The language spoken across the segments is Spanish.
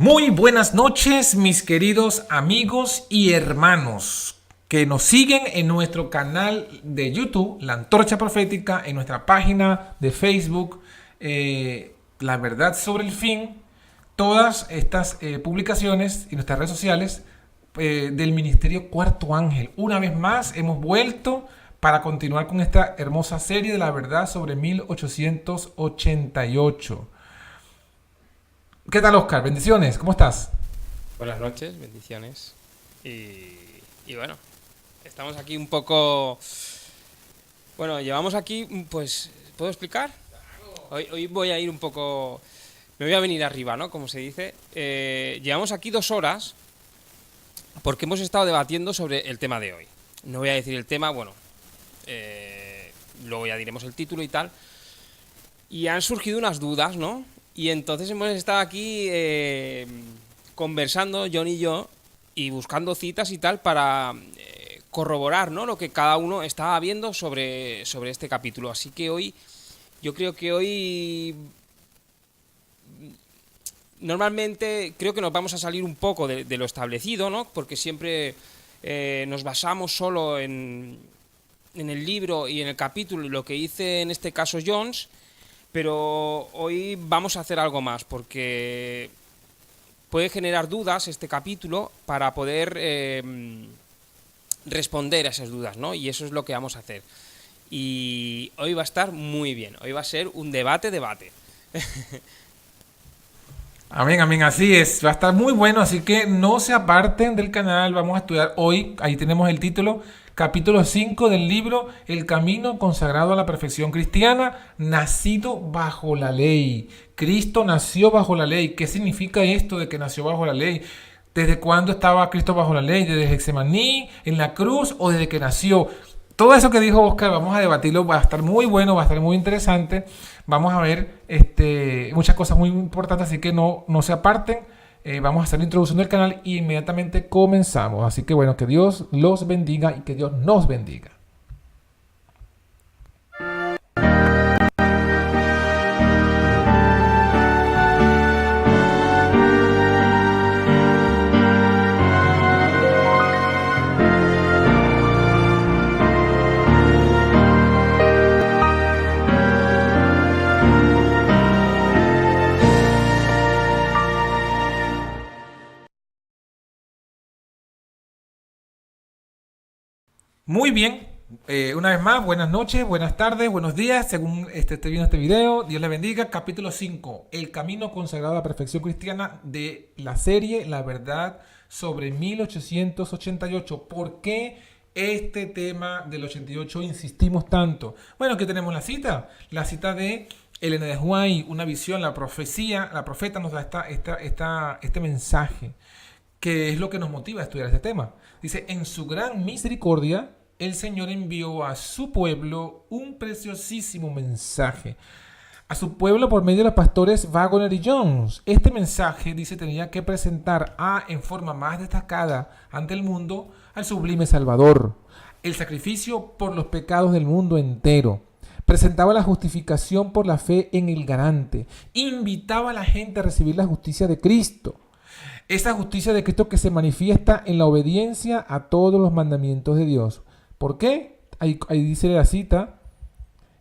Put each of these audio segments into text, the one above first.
Muy buenas noches, mis queridos amigos y hermanos que nos siguen en nuestro canal de YouTube, La Antorcha Profética, en nuestra página de Facebook, La Verdad sobre el Fin, todas estas publicaciones y nuestras redes sociales del Ministerio Cuarto Ángel. Una vez más hemos vuelto para continuar con esta hermosa serie de La Verdad sobre 1888. ¿Qué tal, Oscar? Bendiciones, ¿cómo estás? Buenas noches, bendiciones. Y bueno, estamos aquí un poco. Bueno, llevamos aquí, pues, ¿puedo explicar? Hoy voy a ir un poco. Me voy a venir arriba, ¿no? Como se dice. Llevamos aquí 2 horas porque hemos estado debatiendo sobre el tema de hoy. No voy a decir el tema, bueno, luego ya diremos el título y tal. Y han surgido unas dudas, ¿no? Y entonces hemos estado aquí conversando, John y yo, y buscando citas y tal para corroborar, ¿no? Lo que cada uno estaba viendo sobre este capítulo. Así que hoy, yo creo que hoy, normalmente, creo que nos vamos a salir un poco de lo establecido, ¿no? Porque siempre nos basamos solo en el libro y en el capítulo y lo que dice en este caso Jones. Pero hoy vamos a hacer algo más porque puede generar dudas este capítulo para poder responder a esas dudas, ¿no? Y eso es lo que vamos a hacer. Y hoy va a estar muy bien, hoy va a ser un debate. Amén, amén, así es. Va a estar muy bueno, así que no se aparten del canal. Vamos a estudiar hoy, ahí tenemos el título, capítulo 5 del libro El camino consagrado a la perfección cristiana, nacido bajo la ley. Cristo nació bajo la ley. ¿Qué significa esto de que nació bajo la ley? ¿Desde cuándo estaba Cristo bajo la ley? ¿Desde Getsemaní, en la cruz o desde que nació? Todo eso que dijo Oscar, vamos a debatirlo, va a estar muy bueno, va a estar muy interesante. Vamos a ver muchas cosas muy importantes, así que no se aparten. Vamos a hacer la introducción del canal y inmediatamente comenzamos. Así que bueno, que Dios los bendiga y que Dios nos bendiga. Muy bien, una vez más, buenas noches, buenas tardes, buenos días, según esté viendo este video. Dios le bendiga. Capítulo 5, El camino consagrado a la perfección cristiana de la serie La Verdad sobre 1888. ¿Por qué este tema del 88 insistimos tanto? Bueno, aquí tenemos la cita de Elena de White, una visión, la profecía, la profeta nos da este mensaje, que es lo que nos motiva a estudiar este tema. Dice, en su gran misericordia, el Señor envió a su pueblo un preciosísimo mensaje. A su pueblo por medio de los pastores Waggoner y Jones. Este mensaje, dice, tenía que presentar en forma más destacada ante el mundo al sublime Salvador. El sacrificio por los pecados del mundo entero. Presentaba la justificación por la fe en el garante. Invitaba a la gente a recibir la justicia de Cristo. Esa justicia de Cristo que se manifiesta en la obediencia a todos los mandamientos de Dios. ¿Por qué? Ahí dice la cita,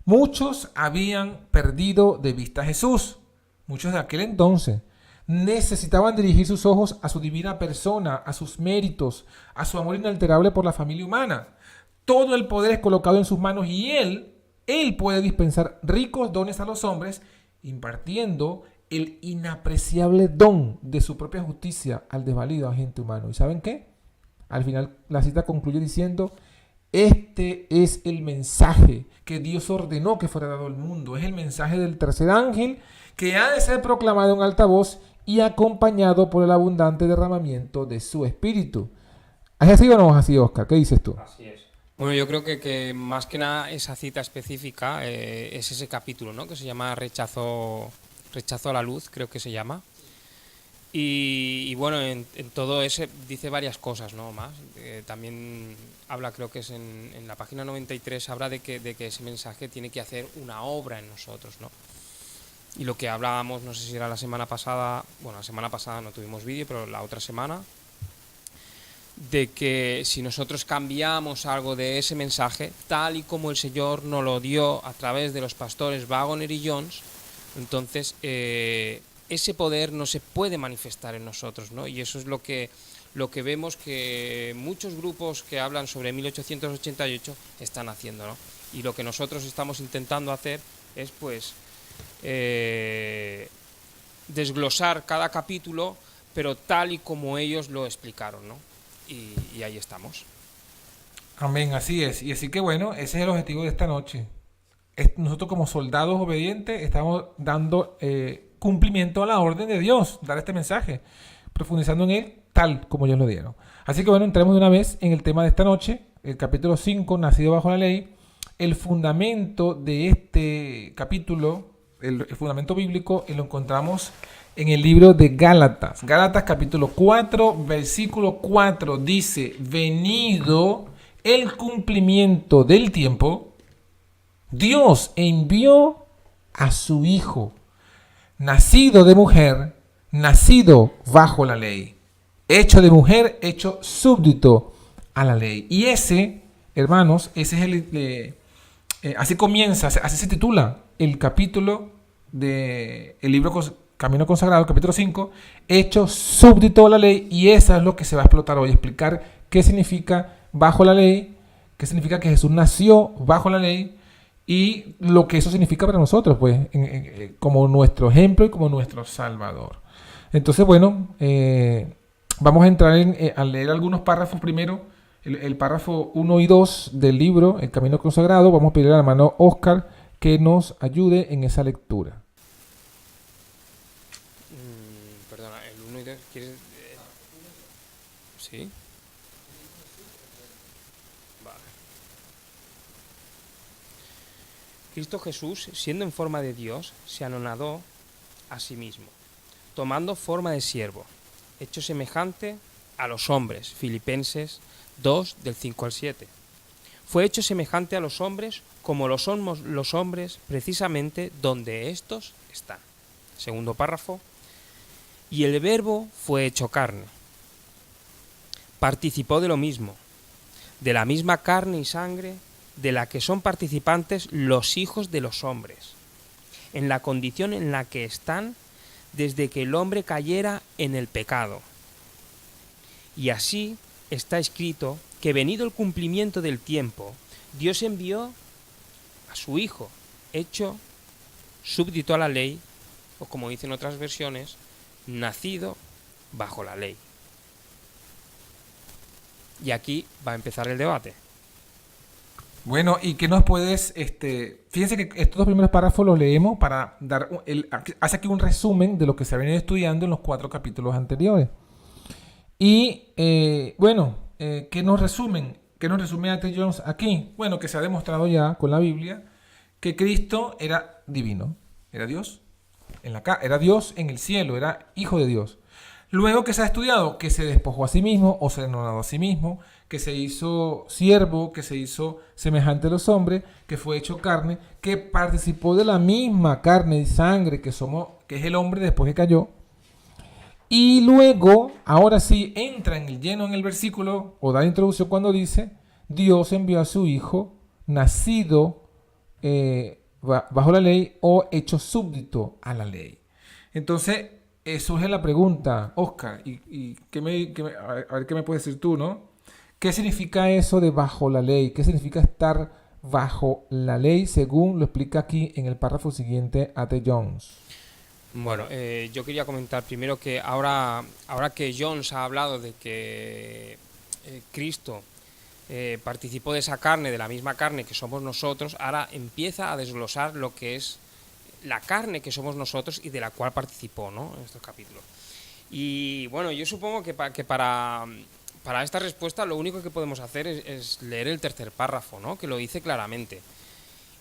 muchos habían perdido de vista a Jesús. Muchos de aquel entonces necesitaban dirigir sus ojos a su divina persona, a sus méritos, a su amor inalterable por la familia humana. Todo el poder es colocado en sus manos y Él puede dispensar ricos dones a los hombres, impartiendo el inapreciable don de su propia justicia al desvalido agente humano. ¿Y saben qué? Al final la cita concluye diciendo, este es el mensaje que Dios ordenó que fuera dado al mundo. Es el mensaje del tercer ángel que ha de ser proclamado en alta voz y acompañado por el abundante derramamiento de su espíritu. ¿Es así o no es así, Oscar? ¿Qué dices tú? Así es. Bueno, yo creo que más que nada esa cita específica es ese capítulo, ¿no? Que se llama Rechazo a la luz, creo que se llama. Y bueno, en todo ese dice varias cosas, ¿no? Más. También habla, creo que es en la página 93, habla de que ese mensaje tiene que hacer una obra en nosotros, ¿no? Y lo que hablábamos, no sé si era la semana pasada, bueno, la semana pasada no tuvimos vídeo, pero la otra semana, de que si nosotros cambiamos algo de ese mensaje, tal y como el Señor nos lo dio a través de los pastores Waggoner y Jones, entonces ese poder no se puede manifestar en nosotros, ¿no? Y eso es lo que vemos que muchos grupos que hablan sobre 1888 están haciendo, ¿no? Y lo que nosotros estamos intentando hacer es, pues, desglosar cada capítulo, pero tal y como ellos lo explicaron, ¿no? Y ahí estamos. Amén, así es. Y así que bueno, ese es el objetivo de esta noche. Nosotros como soldados obedientes estamos dando cumplimiento a la orden de Dios, dar este mensaje, profundizando en él tal como ellos lo dieron. Así que bueno, entremos de una vez en el tema de esta noche, el capítulo 5, nacido bajo la ley. El fundamento de este capítulo, el fundamento bíblico, lo encontramos en el libro de Gálatas. Gálatas capítulo 4, versículo 4 dice, venido el cumplimiento del tiempo, Dios envió a su Hijo, nacido de mujer, nacido bajo la ley, hecho de mujer, hecho súbdito a la ley. Y ese, hermanos, ese es así comienza, así se titula el capítulo del libro Camino Consagrado, capítulo 5, hecho súbdito a la ley. Y eso es lo que se va a explotar hoy, explicar qué significa bajo la ley, qué significa que Jesús nació bajo la ley y lo que eso significa para nosotros, pues, como nuestro ejemplo y como nuestro Salvador. Entonces, bueno, vamos a entrar a leer algunos párrafos primero, el párrafo 1 y 2 del libro, El Camino Consagrado. Vamos a pedir al hermano Oscar que nos ayude en esa lectura. Perdona, el 1 y 2, ¿quieres...? ¿Sí? Vale. Cristo Jesús, siendo en forma de Dios, se anonadó a sí mismo, tomando forma de siervo, hecho semejante a los hombres. Filipenses 2, del 5 al 7. Fue hecho semejante a los hombres como lo somos los hombres precisamente donde éstos están. Segundo párrafo. Y el Verbo fue hecho carne. Participó de lo mismo, de la misma carne y sangre de la que son participantes los hijos de los hombres, en la condición en la que están desde que el hombre cayera en el pecado. Y así está escrito que venido el cumplimiento del tiempo, Dios envió a su Hijo, hecho súbdito a la ley, o como dicen otras versiones, nacido bajo la ley. Y aquí va a empezar el debate. Bueno, ¿y qué nos puedes, fíjense que estos dos primeros párrafos los leemos para dar, hace aquí un resumen de lo que se ha venido estudiando en los 4 capítulos anteriores. Y bueno, ¿qué nos resumen? ¿Qué nos resume A.T. Jones aquí? Bueno, que se ha demostrado ya con la Biblia que Cristo era divino, era Dios, era Dios en el cielo, era hijo de Dios. Luego que se ha estudiado que se despojó a sí mismo o se anonadó a sí mismo, que se hizo siervo, que se hizo semejante a los hombres, que fue hecho carne, que participó de la misma carne y sangre que es el hombre después que cayó. Y luego, ahora sí, entra en el lleno en el versículo, o da la introducción cuando dice, Dios envió a su Hijo, nacido bajo la ley o hecho súbdito a la ley. Entonces, surge la pregunta, Oscar, y a ver qué me puedes decir tú, ¿no? ¿Qué significa eso de bajo la ley? ¿Qué significa estar bajo la ley según lo explica aquí en el párrafo siguiente A.T. Jones? Bueno, yo quería comentar primero que ahora que Jones ha hablado de que Cristo participó de esa carne, de la misma carne que somos nosotros, ahora empieza a desglosar lo que es la carne que somos nosotros y de la cual participó, ¿no?, en estos capítulos. Y bueno, yo supongo que para esta respuesta lo único que podemos hacer es leer el tercer párrafo, ¿no?, que lo dice claramente.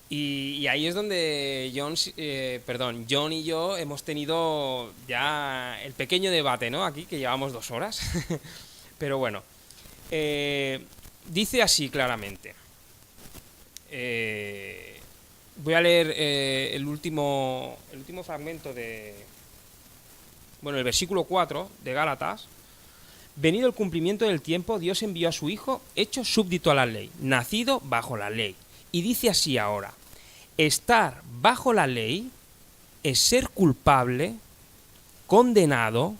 Y ahí es donde John y yo hemos tenido ya el pequeño debate, ¿no?, aquí, que llevamos 2 horas. Pero bueno, dice así claramente. Voy a leer el último fragmento el versículo 4 de Gálatas. Venido el cumplimiento del tiempo, Dios envió a su Hijo, hecho súbdito a la ley, nacido bajo la ley. Y dice así ahora: estar bajo la ley es ser culpable, condenado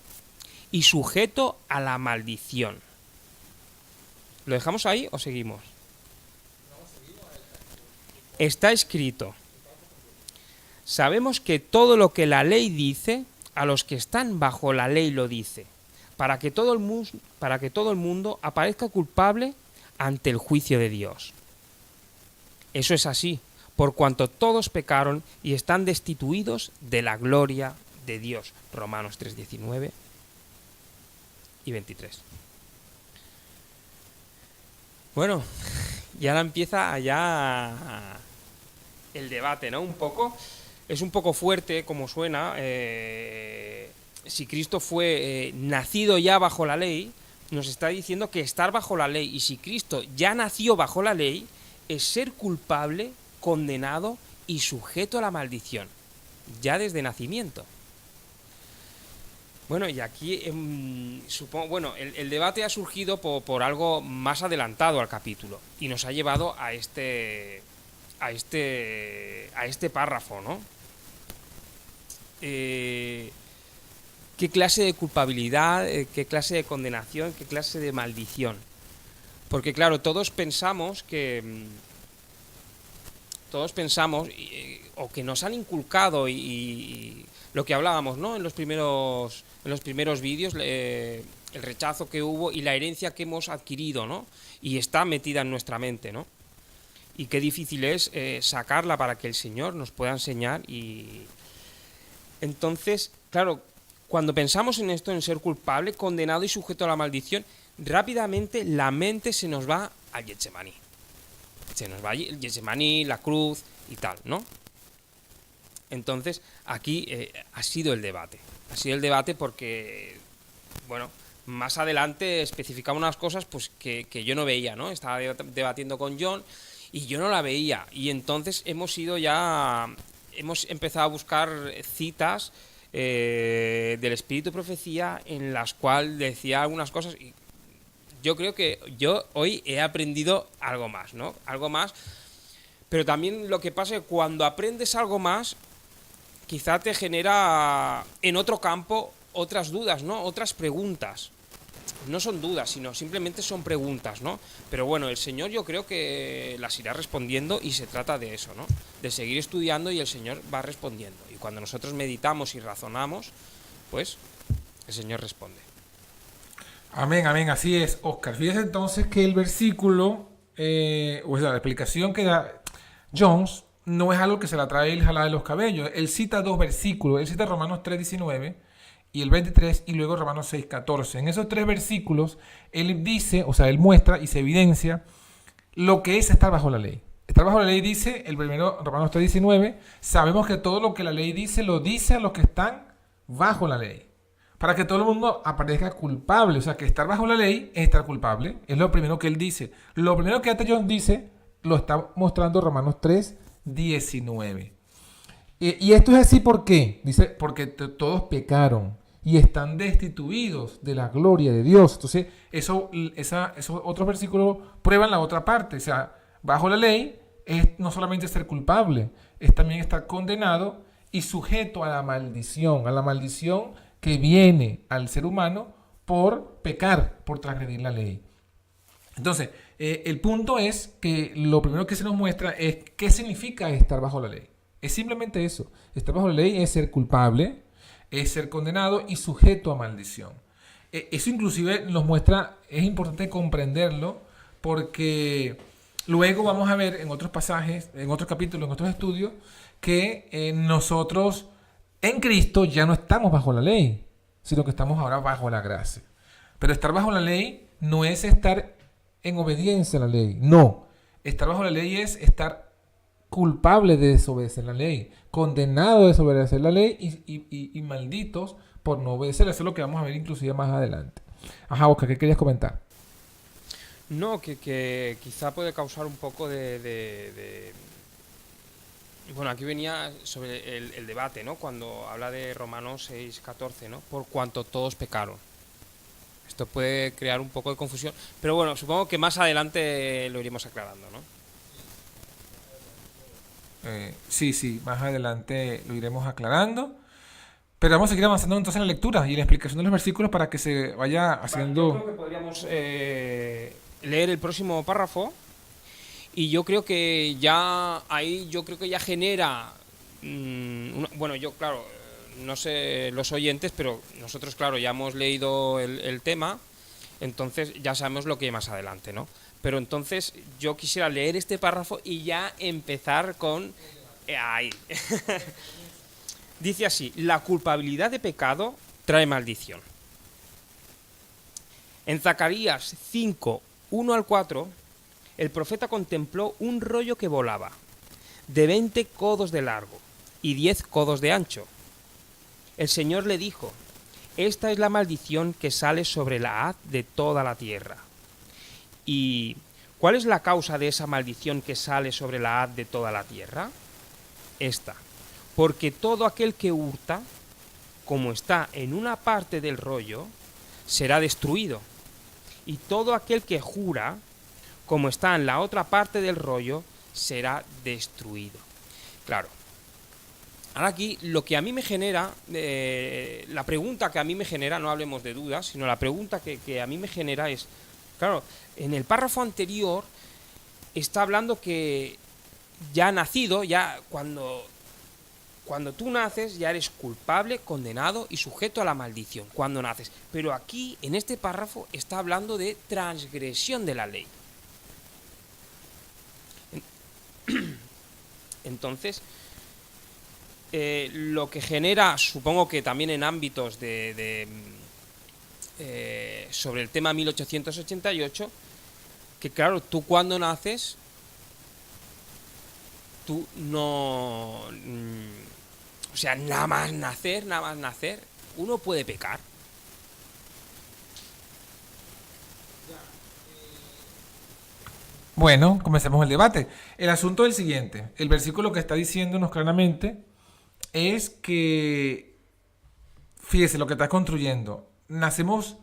y sujeto a la maldición. ¿Lo dejamos ahí o seguimos? Está escrito: sabemos que todo lo que la ley dice, a los que están bajo la ley lo dice, para que todo el mundo aparezca culpable ante el juicio de Dios. Eso es así, por cuanto todos pecaron y están destituidos de la gloria de Dios. Romanos 3:19 y 23. Bueno, y ahora empieza ya el debate, ¿no? Es un poco fuerte como suena. Si Cristo fue nacido ya bajo la ley, nos está diciendo que estar bajo la ley, y si Cristo ya nació bajo la ley, es ser culpable, condenado y sujeto a la maldición, ya desde nacimiento. Bueno, y aquí supongo, el debate ha surgido por algo más adelantado al capítulo y nos ha llevado a este párrafo, ¿no? ¿Qué clase de culpabilidad, qué clase de condenación, qué clase de maldición? Porque claro, todos pensamos, o que nos han inculcado, y lo que hablábamos, ¿no? En los primeros vídeos, el rechazo que hubo y la herencia que hemos adquirido, ¿no? Y está metida en nuestra mente, ¿no? Y qué difícil es sacarla para que el Señor nos pueda enseñar. Y entonces, claro, cuando pensamos en esto, en ser culpable, condenado y sujeto a la maldición, rápidamente la mente se nos va al Getsemaní. Se nos va el Getsemaní, la cruz y tal, ¿no? Entonces, aquí ha sido el debate. Ha sido el debate porque, bueno, más adelante especificaba unas cosas pues que yo no veía, ¿no? Estaba debatiendo con John y yo no la veía. Y entonces hemos empezado a buscar citas del Espíritu de Profecía en las cuales decía algunas cosas, y yo creo que yo hoy he aprendido algo más, ¿no? Algo más, pero también lo que pasa es que cuando aprendes algo más, quizá te genera en otro campo otras dudas, ¿no? Otras preguntas. No son dudas, sino simplemente son preguntas, ¿no? Pero bueno, el Señor yo creo que las irá respondiendo, y se trata de eso, ¿no? De seguir estudiando y el Señor va respondiendo. Y cuando nosotros meditamos y razonamos, pues el Señor responde. Amén, amén, así es, Oscar. Fíjese entonces que el versículo, o sea, la explicación que da Jones no es algo que se la trae él jalada de los cabellos. Él cita dos versículos. Él cita Romanos 3:19 y el 23, y luego Romanos 6:14. En esos tres versículos, él dice, o sea, él muestra y se evidencia lo que es estar bajo la ley. Estar bajo la ley dice, el primero, Romanos 3:19, sabemos que todo lo que la ley dice, lo dice a los que están bajo la ley, para que todo el mundo aparezca culpable. O sea, que estar bajo la ley es estar culpable. Es lo primero que él dice. Lo primero que John dice, lo está mostrando Romanos 3:19. Y esto es así, ¿por qué? Dice, porque todos pecaron y están destituidos de la gloria de Dios. Entonces, esos otros versículos prueban la otra parte. O sea, bajo la ley es no solamente ser culpable, es también estar condenado y sujeto a la maldición que viene al ser humano por pecar, por transgredir la ley. Entonces, el punto es que lo primero que se nos muestra es qué significa estar bajo la ley. Es simplemente eso. Estar bajo la ley es ser culpable, es ser condenado y sujeto a maldición. Eso inclusive nos muestra, es importante comprenderlo, porque luego vamos a ver en otros pasajes, en otros capítulos, en otros estudios, que nosotros en Cristo ya no estamos bajo la ley, sino que estamos ahora bajo la gracia. Pero estar bajo la ley no es estar en obediencia a la ley, no. Estar bajo la ley es estar culpable de desobedecer la ley, condenado de desobedecer la ley y malditos por no obedecer. Eso es lo que vamos a ver inclusive más adelante. Ajá, Oscar, ¿qué querías comentar? No, que quizá puede causar un poco de bueno, aquí venía sobre el debate, ¿no? Cuando habla de Romanos 6:14, ¿no? Por cuanto todos pecaron. Esto puede crear un poco de confusión, pero bueno, supongo que más adelante lo iremos aclarando, ¿no? Sí, sí, más adelante lo iremos aclarando. Pero vamos a seguir avanzando entonces en la lectura y en la explicación de los versículos para que se vaya Vale, yo creo haciendo. que podríamos leer el próximo párrafo y yo creo que ya ahí yo creo que ya genera bueno, yo claro, no sé los oyentes, pero nosotros claro ya hemos leído el tema, entonces ya sabemos lo que hay más adelante, ¿no? Pero entonces yo quisiera leer este párrafo y ya empezar con ahí. Dice así: la culpabilidad de pecado trae maldición. En Zacarías 5, 1 al 4, el profeta contempló un rollo que volaba, de 20 codos de largo y 10 codos de ancho. El Señor le dijo: esta es la maldición que sale sobre la haz de toda la tierra. ¿Y cuál es la causa de esa maldición que sale sobre la haz de toda la tierra? Esta: porque todo aquel que hurta, como está en una parte del rollo, será destruido. Y todo aquel que jura, como está en la otra parte del rollo, será destruido. Claro. Ahora aquí lo que a mí me genera, la pregunta que a mí me genera, no hablemos de dudas, sino la pregunta que a mí me genera es, claro, en el párrafo anterior está hablando que ya nacido, ya cuando tú naces ya eres culpable, condenado y sujeto a la maldición, cuando naces. Pero aquí, en este párrafo, está hablando de transgresión de la ley. Entonces, lo que genera, supongo que también en ámbitos sobre el tema 1888, que claro, tú cuando naces, tú no... o sea, nada más nacer, uno puede pecar. Bueno, comencemos el debate. El asunto es el siguiente. El versículo que está diciéndonos claramente es que, fíjese lo que está construyendo. Nacemos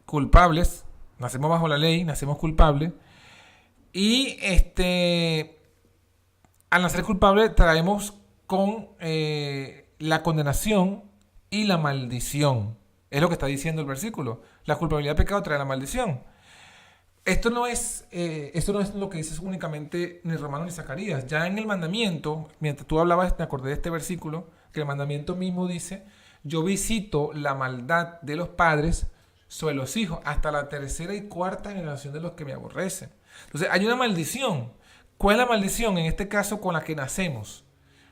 culpables, nacemos bajo la ley, nacemos culpables. Y al nacer culpable traemos con la condenación y la maldición. Es lo que está diciendo el versículo. La culpabilidad de pecado trae la maldición. Esto no es lo que dices únicamente ni Romano ni Zacarías. Ya en el mandamiento, mientras tú hablabas, me acordé de este versículo, que el mandamiento mismo dice: yo visito la maldad de los padres sobre los hijos, hasta la tercera y cuarta generación de los que me aborrecen. Entonces, hay una maldición. ¿Cuál es la maldición? En este caso, con la que nacemos.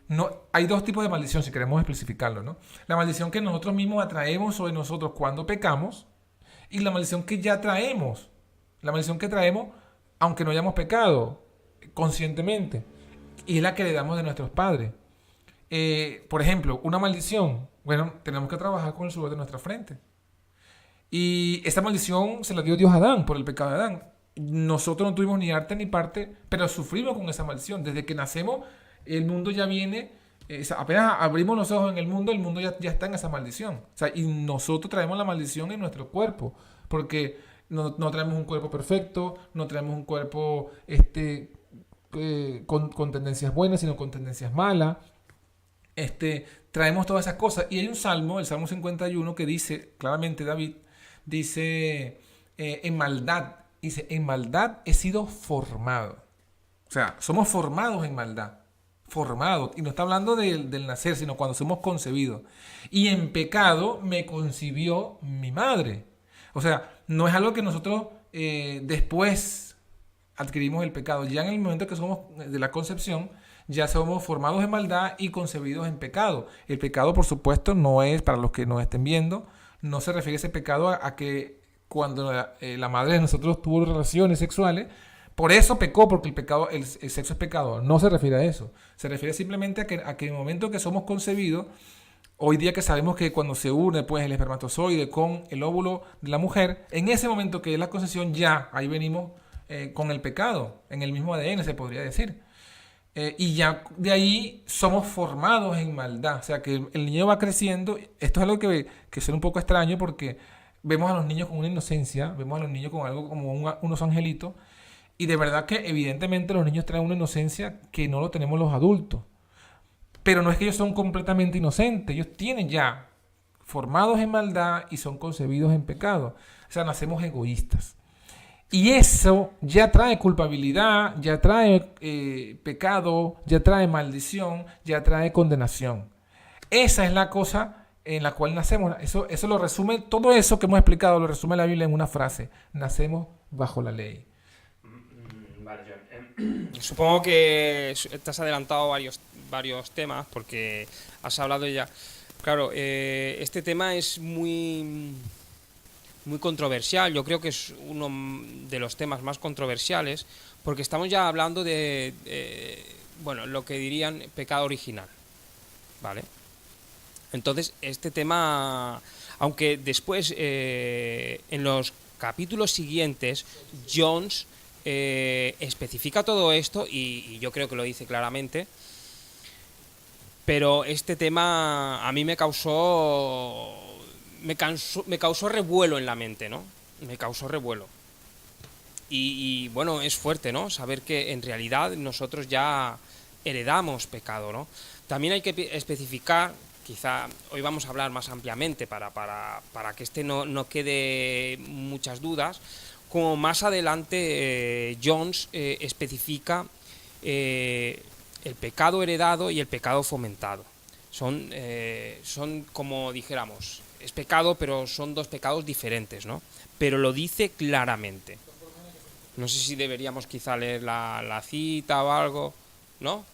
No, hay dos tipos de maldición, si queremos especificarlo, ¿no? La maldición que nosotros mismos atraemos sobre nosotros cuando pecamos, y la maldición que ya traemos. La maldición que traemos, aunque no hayamos pecado conscientemente, y es la que le damos de nuestros padres. Por ejemplo, una maldición. Bueno, tenemos que trabajar con el sudor de nuestra frente. Y esa maldición se la dio Dios a Adán por el pecado de Adán. Nosotros no tuvimos ni arte ni parte, pero sufrimos con esa maldición. Desde que nacemos, el mundo ya viene, apenas abrimos los ojos en el mundo ya está en esa maldición. O sea, y nosotros traemos la maldición en nuestro cuerpo, porque no traemos un cuerpo perfecto, no traemos un cuerpo con tendencias buenas, sino con tendencias malas. Traemos todas esas cosas. Y hay un salmo, el Salmo 51, que dice, claramente David, dice, en maldad he sido formado. O sea, somos formados en maldad. Formados. Y no está hablando del nacer, sino cuando somos concebidos. Y en pecado me concibió mi madre. O sea, no es algo que nosotros después adquirimos el pecado. Ya en el momento que somos de la concepción, ya somos formados en maldad y concebidos en pecado. El pecado, por supuesto, no es, para los que nos estén viendo, no se refiere ese pecado a que cuando la madre de nosotros tuvo relaciones sexuales, por eso pecó, porque el sexo es pecado. No se refiere a eso. Se refiere simplemente a que en el momento que somos concebidos, hoy día que sabemos que cuando se une pues el espermatozoide con el óvulo de la mujer, en ese momento que es la concepción, ya ahí venimos con el pecado, en el mismo ADN se podría decir. Y ya de ahí somos formados en maldad. O sea que el niño va creciendo. Esto es algo que suena un poco extraño porque vemos a los niños con una inocencia, vemos a los niños con algo como unos angelitos. Y de verdad que evidentemente los niños traen una inocencia que no lo tenemos los adultos. Pero no es que ellos son completamente inocentes, ellos tienen ya formados en maldad y son concebidos en pecado. O sea, nacemos egoístas. Y eso ya trae culpabilidad, ya trae pecado, ya trae maldición, ya trae condenación. Esa es la cosa en la cual nacemos. Eso lo resume, todo eso que hemos explicado, lo resume la Biblia en una frase. Nacemos bajo la ley. Vale, John. Supongo que te has adelantado varios temas porque has hablado ya. Claro, este tema es muy controversial. Yo creo que es uno de los temas más controversiales porque estamos ya hablando de bueno, lo que dirían pecado original, ¿vale? Entonces, este tema, aunque después en los capítulos siguientes, Jones especifica todo esto y yo creo que lo dice claramente, pero este tema a mí me causó revuelo en la mente, ¿no? Me causó revuelo. Y bueno, es fuerte, ¿no? Saber que en realidad nosotros ya heredamos pecado, ¿no? También hay que especificar, quizá hoy vamos a hablar más ampliamente para que no quede muchas dudas, como más adelante Jones especifica el pecado heredado y el pecado fomentado. Son como dijéramos, es pecado, pero son dos pecados diferentes, ¿no? Pero lo dice claramente. No sé si deberíamos quizá leer la cita o algo, ¿no?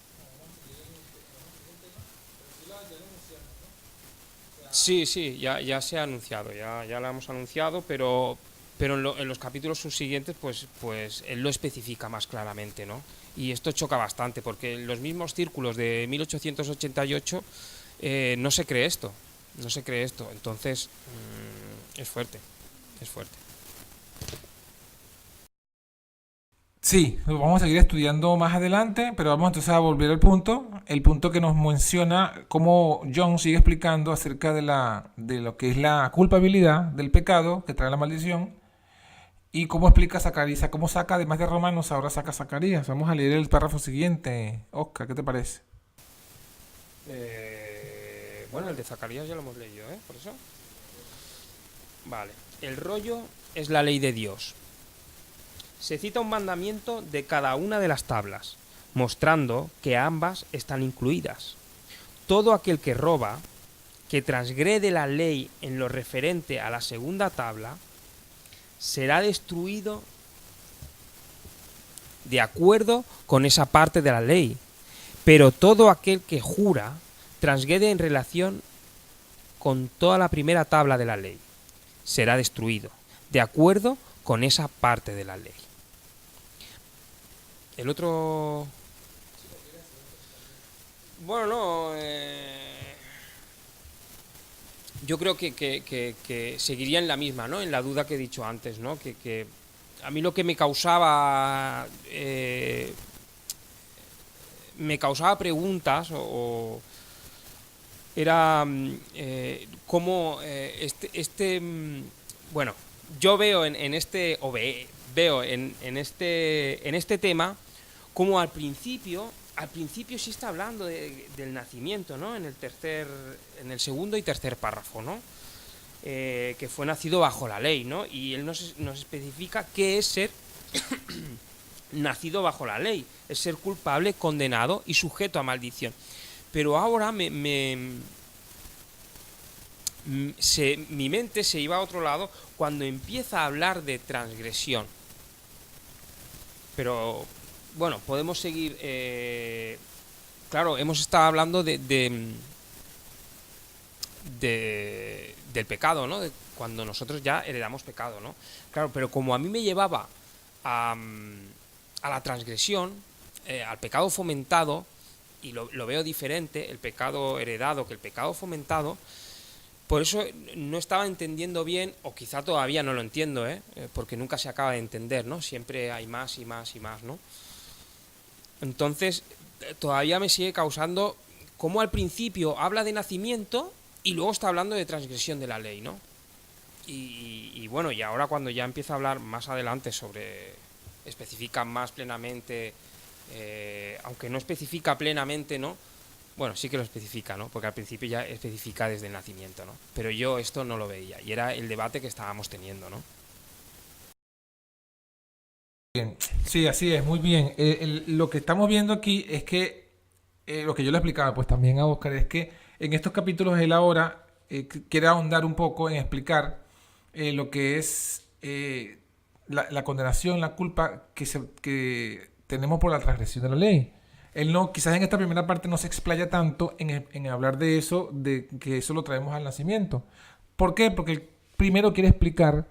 Sí, sí, ya se ha anunciado, ya lo hemos anunciado, pero en los capítulos subsiguientes pues él lo especifica más claramente, ¿no? Y esto choca bastante, porque en los mismos círculos de 1888 no se cree esto, no se cree esto, entonces es fuerte, es fuerte. Sí, lo vamos a seguir estudiando más adelante, pero vamos entonces a volver al punto, el punto que nos menciona cómo John sigue explicando acerca de lo que es la culpabilidad del pecado que trae la maldición y cómo explica Zacarías, cómo saca, además de Romanos, ahora saca Zacarías. Vamos a leer el párrafo siguiente. Oscar, ¿qué te parece? Bueno, el de Zacarías ya lo hemos leído, ¿eh? Por eso. Vale. El rollo es la ley de Dios. Se cita un mandamiento de cada una de las tablas, mostrando que ambas están incluidas. Todo aquel que roba, que transgrede la ley en lo referente a la segunda tabla, será destruido de acuerdo con esa parte de la ley. Pero todo aquel que jura, transgrede en relación con toda la primera tabla de la ley, será destruido de acuerdo con esa parte de la ley. El otro... Bueno, no... Yo creo que seguiría en la misma, ¿no? En la duda que he dicho antes, ¿no? Que a mí lo que me causaba preguntas era cómo bueno, yo veo veo en este tema como al principio sí está hablando del nacimiento, ¿no? En el segundo y tercer párrafo, ¿no? Que fue nacido bajo la ley, ¿no? Y él nos especifica qué es ser nacido bajo la ley, es ser culpable, condenado y sujeto a maldición. Pero ahora mi mente se iba a otro lado cuando empieza a hablar de transgresión. Pero bueno, podemos seguir. Claro, hemos estado hablando del pecado, ¿no? De cuando nosotros ya heredamos pecado, ¿no? Claro, pero como a mí me llevaba a la transgresión, al pecado fomentado, y lo veo diferente, el pecado heredado que el pecado fomentado, por eso no estaba entendiendo bien, o quizá todavía no lo entiendo, porque nunca se acaba de entender, ¿no? Siempre hay más y más y más, ¿no? Entonces, todavía me sigue causando cómo al principio habla de nacimiento y luego está hablando de transgresión de la ley, ¿no? Y bueno, y ahora cuando ya empieza a hablar más adelante sobre, especifica más plenamente, aunque no especifica plenamente, ¿no? Bueno, sí que lo especifica, ¿no? Porque al principio ya especifica desde el nacimiento, ¿no? Pero yo esto no lo veía y era el debate que estábamos teniendo, ¿no? Bien. Sí, así es, muy bien. Lo que estamos viendo aquí es que, lo que yo le explicaba pues también a Oscar, es que en estos capítulos él ahora quiere ahondar un poco en explicar lo que es la condenación, la culpa que tenemos por la transgresión de la ley. Él no, quizás en esta primera parte no se explaya tanto en hablar de eso, de que eso lo traemos al nacimiento. ¿Por qué? Porque él primero quiere explicar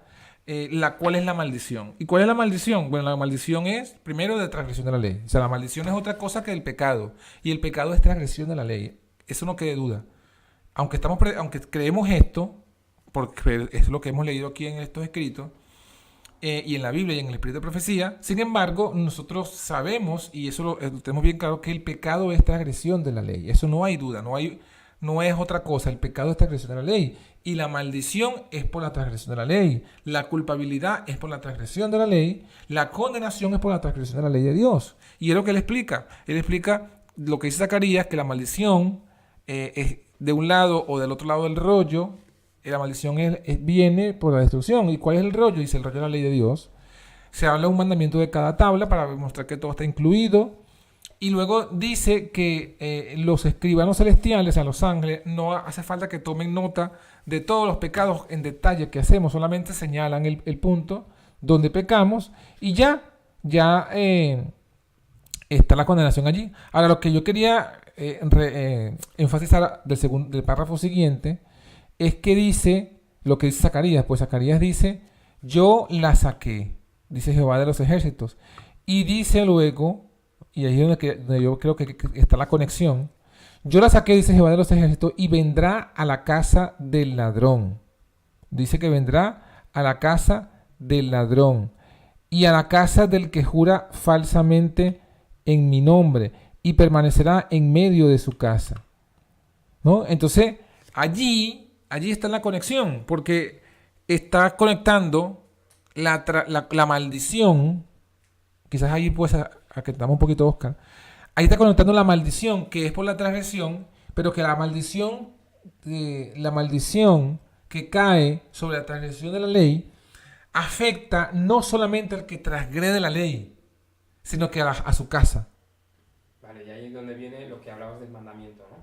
cuál es la maldición. ¿Y cuál es la maldición? Bueno, la maldición es, primero, de transgresión de la ley. O sea, la maldición es otra cosa que el pecado. Y el pecado es transgresión de la ley. Eso no quede duda. Aunque creemos esto, porque es lo que hemos leído aquí en estos escritos, y en la Biblia y en el Espíritu de Profecía, sin embargo, nosotros sabemos, y eso lo tenemos bien claro, que el pecado es transgresión de la ley. Eso no hay duda, no es otra cosa. El pecado es transgresión de la ley. Y la maldición es por la transgresión de la ley. La culpabilidad es por la transgresión de la ley. La condenación es por la transgresión de la ley de Dios. Y es lo que él explica. Él explica lo que dice Zacarías, que la maldición es de un lado o del otro lado del rollo. La maldición viene por la destrucción. ¿Y cuál es el rollo? Dice el rollo de la ley de Dios. Se habla de un mandamiento de cada tabla para demostrar que todo está incluido. Y luego dice que los escribanos celestiales, a los ángeles, no hace falta que tomen nota de todos los pecados en detalle que hacemos, solamente señalan el punto donde pecamos y ya está la condenación allí. Ahora, lo que yo quería enfatizar del párrafo siguiente es que dice lo que dice Zacarías. Pues Zacarías dice, yo la saqué, dice Jehová de los ejércitos. Y dice luego, y ahí es donde yo creo que está la conexión, yo la saqué, dice Jehová de los ejércitos, y vendrá a la casa del ladrón. Dice que vendrá a la casa del ladrón y a la casa del que jura falsamente en mi nombre y permanecerá en medio de su casa. ¿No? Entonces, allí está la conexión, porque está conectando la maldición. Quizás ahí pues a que estamos un poquito, Oscar. Ahí está conectando la maldición que es por la transgresión, pero que la maldición que cae sobre la transgresión de la ley afecta no solamente al que transgrede la ley, sino que a su casa. Vale, y ahí es donde viene lo que hablabas del mandamiento, ¿no?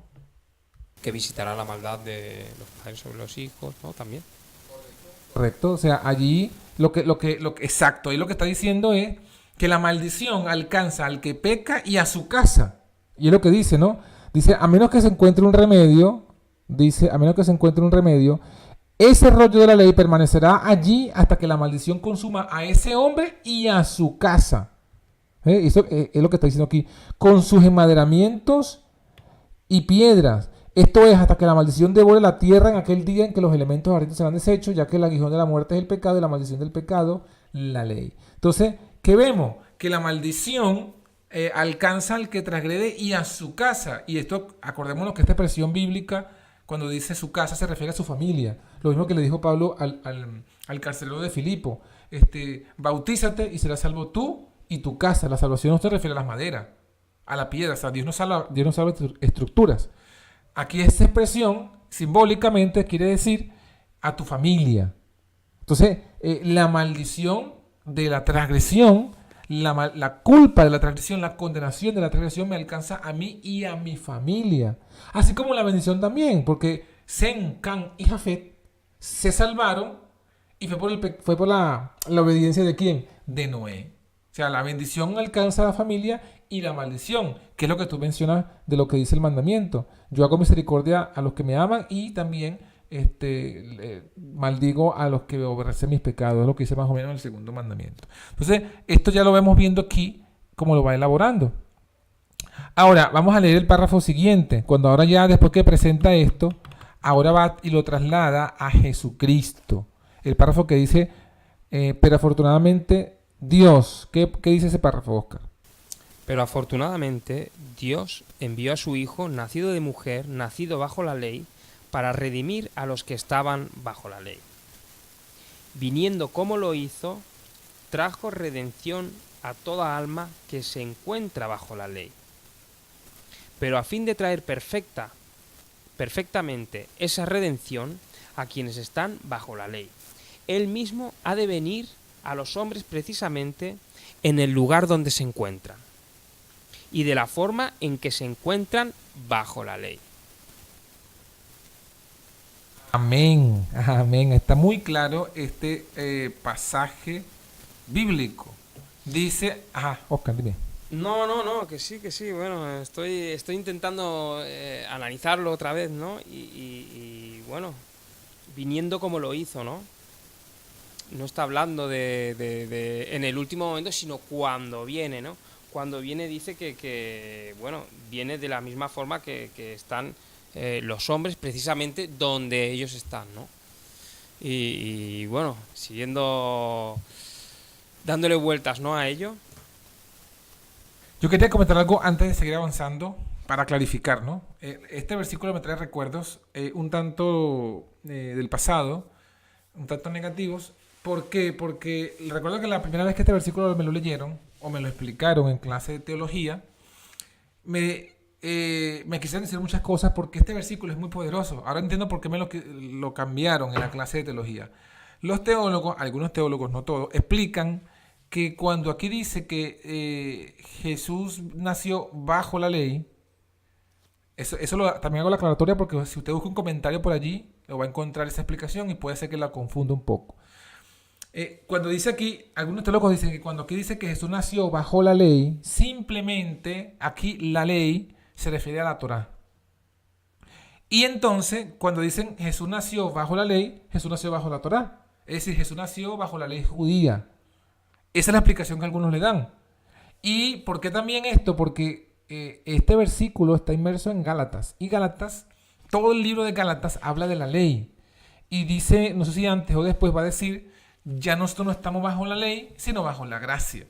Que visitará la maldad de los padres sobre los hijos, ¿no? También. Correcto, o sea, allí exacto, ahí lo que está diciendo es que la maldición alcanza al que peca y a su casa. Y es lo que dice, ¿no? Dice, a menos que se encuentre un remedio, ese rollo de la ley permanecerá allí hasta que la maldición consuma a ese hombre y a su casa. Eso es lo que está diciendo aquí. Con sus enmaderamientos y piedras. Esto es hasta que la maldición devore la tierra en aquel día en que los elementos ardientes serán deshechos, ya que el aguijón de la muerte es el pecado y la maldición del pecado, la ley. Entonces, ¿qué vemos? Que la maldición alcanza al que transgrede y a su casa. Y esto, acordémonos que esta expresión bíblica, cuando dice su casa, se refiere a su familia. Lo mismo que le dijo Pablo al carcelero de Filipo. Bautízate y serás salvo tú y tu casa. La salvación no se refiere a las maderas, a la piedra. O sea, Dios no salva estructuras. Aquí esta expresión, simbólicamente, quiere decir a tu familia. Entonces, la maldición de la transgresión, la culpa de la transgresión, la condenación de la transgresión me alcanza a mí y a mi familia. Así como la bendición también, porque Sem, Cam y Jafet se salvaron y fue por la obediencia de ¿quién? De Noé. O sea, la bendición alcanza a la familia y la maldición, que es lo que tú mencionas de lo que dice el mandamiento. Yo hago misericordia a los que me aman y también maldigo a los que obedecen mis pecados. Es lo que dice más o menos el segundo mandamiento. Entonces, esto ya lo vemos viendo aquí, cómo lo va elaborando. Ahora, vamos a leer el párrafo siguiente. Cuando ahora ya, después que presenta esto, ahora va y lo traslada a Jesucristo. El párrafo que dice, pero afortunadamente Dios. ¿Qué dice ese párrafo, Oscar? Pero afortunadamente Dios envió a su Hijo, nacido de mujer, nacido bajo la ley, para redimir a los que estaban bajo la ley. Viniendo como lo hizo, trajo redención a toda alma que se encuentra bajo la ley. Pero a fin de traer perfectamente esa redención a quienes están bajo la ley, Él mismo ha de venir a los hombres precisamente en el lugar donde se encuentran y de la forma en que se encuentran bajo la ley. Amén, amén. Está muy claro este pasaje bíblico. Dice, Oscar, dime. No, que sí, bueno, estoy intentando analizarlo otra vez, ¿no? Bueno, viniendo como lo hizo, ¿no? No está hablando de en el último momento, sino cuando viene, ¿no? Cuando viene dice bueno, viene de la misma forma que están los hombres precisamente donde ellos están, ¿no? Y bueno, siguiendo dándole vueltas, ¿no? A ello. Yo quería comentar algo antes de seguir avanzando para clarificar, ¿no? Este versículo me trae recuerdos un tanto del pasado, un tanto negativos. ¿Por qué? Porque recuerdo que la primera vez que este versículo me lo leyeron o me lo explicaron en clase de teología, me quisieron decir muchas cosas porque este versículo es muy poderoso. Ahora entiendo por qué lo cambiaron en la clase de teología. Los teólogos, algunos teólogos, no todos, explican que cuando aquí dice que Jesús nació bajo la ley, también hago la aclaratoria porque si usted busca un comentario por allí, lo va a encontrar esa explicación y puede ser que la confunda un poco. Cuando dice aquí, algunos teólogos dicen que cuando aquí dice que Jesús nació bajo la ley, simplemente aquí la ley se refiere a la Torá. Y entonces, cuando dicen Jesús nació bajo la ley, Jesús nació bajo la Torá. Es decir, Jesús nació bajo la ley judía. Esa es la explicación que algunos le dan. ¿Y por qué también esto? Porque este versículo está inmerso en Gálatas. Y Gálatas, todo el libro de Gálatas habla de la ley. Y dice, no sé si antes o después va a decir, ya nosotros no estamos bajo la ley, sino bajo la gracia.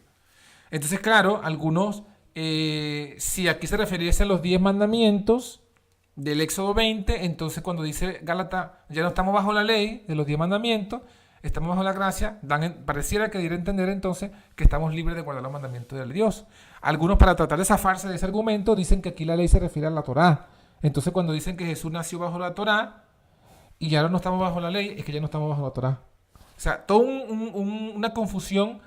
Entonces, claro, algunos, si aquí se refiriese a los 10 mandamientos del Éxodo 20, entonces cuando dice Gálatas, ya no estamos bajo la ley de los 10 mandamientos, estamos bajo la gracia, pareciera que diera a entender entonces que estamos libres de guardar los mandamientos de Dios. Algunos, para tratar de zafarse de ese argumento, dicen que aquí la ley se refiere a la Torá. Entonces, cuando dicen que Jesús nació bajo la Torá y ya no estamos bajo la ley, es que ya no estamos bajo la Torá. O sea, toda una confusión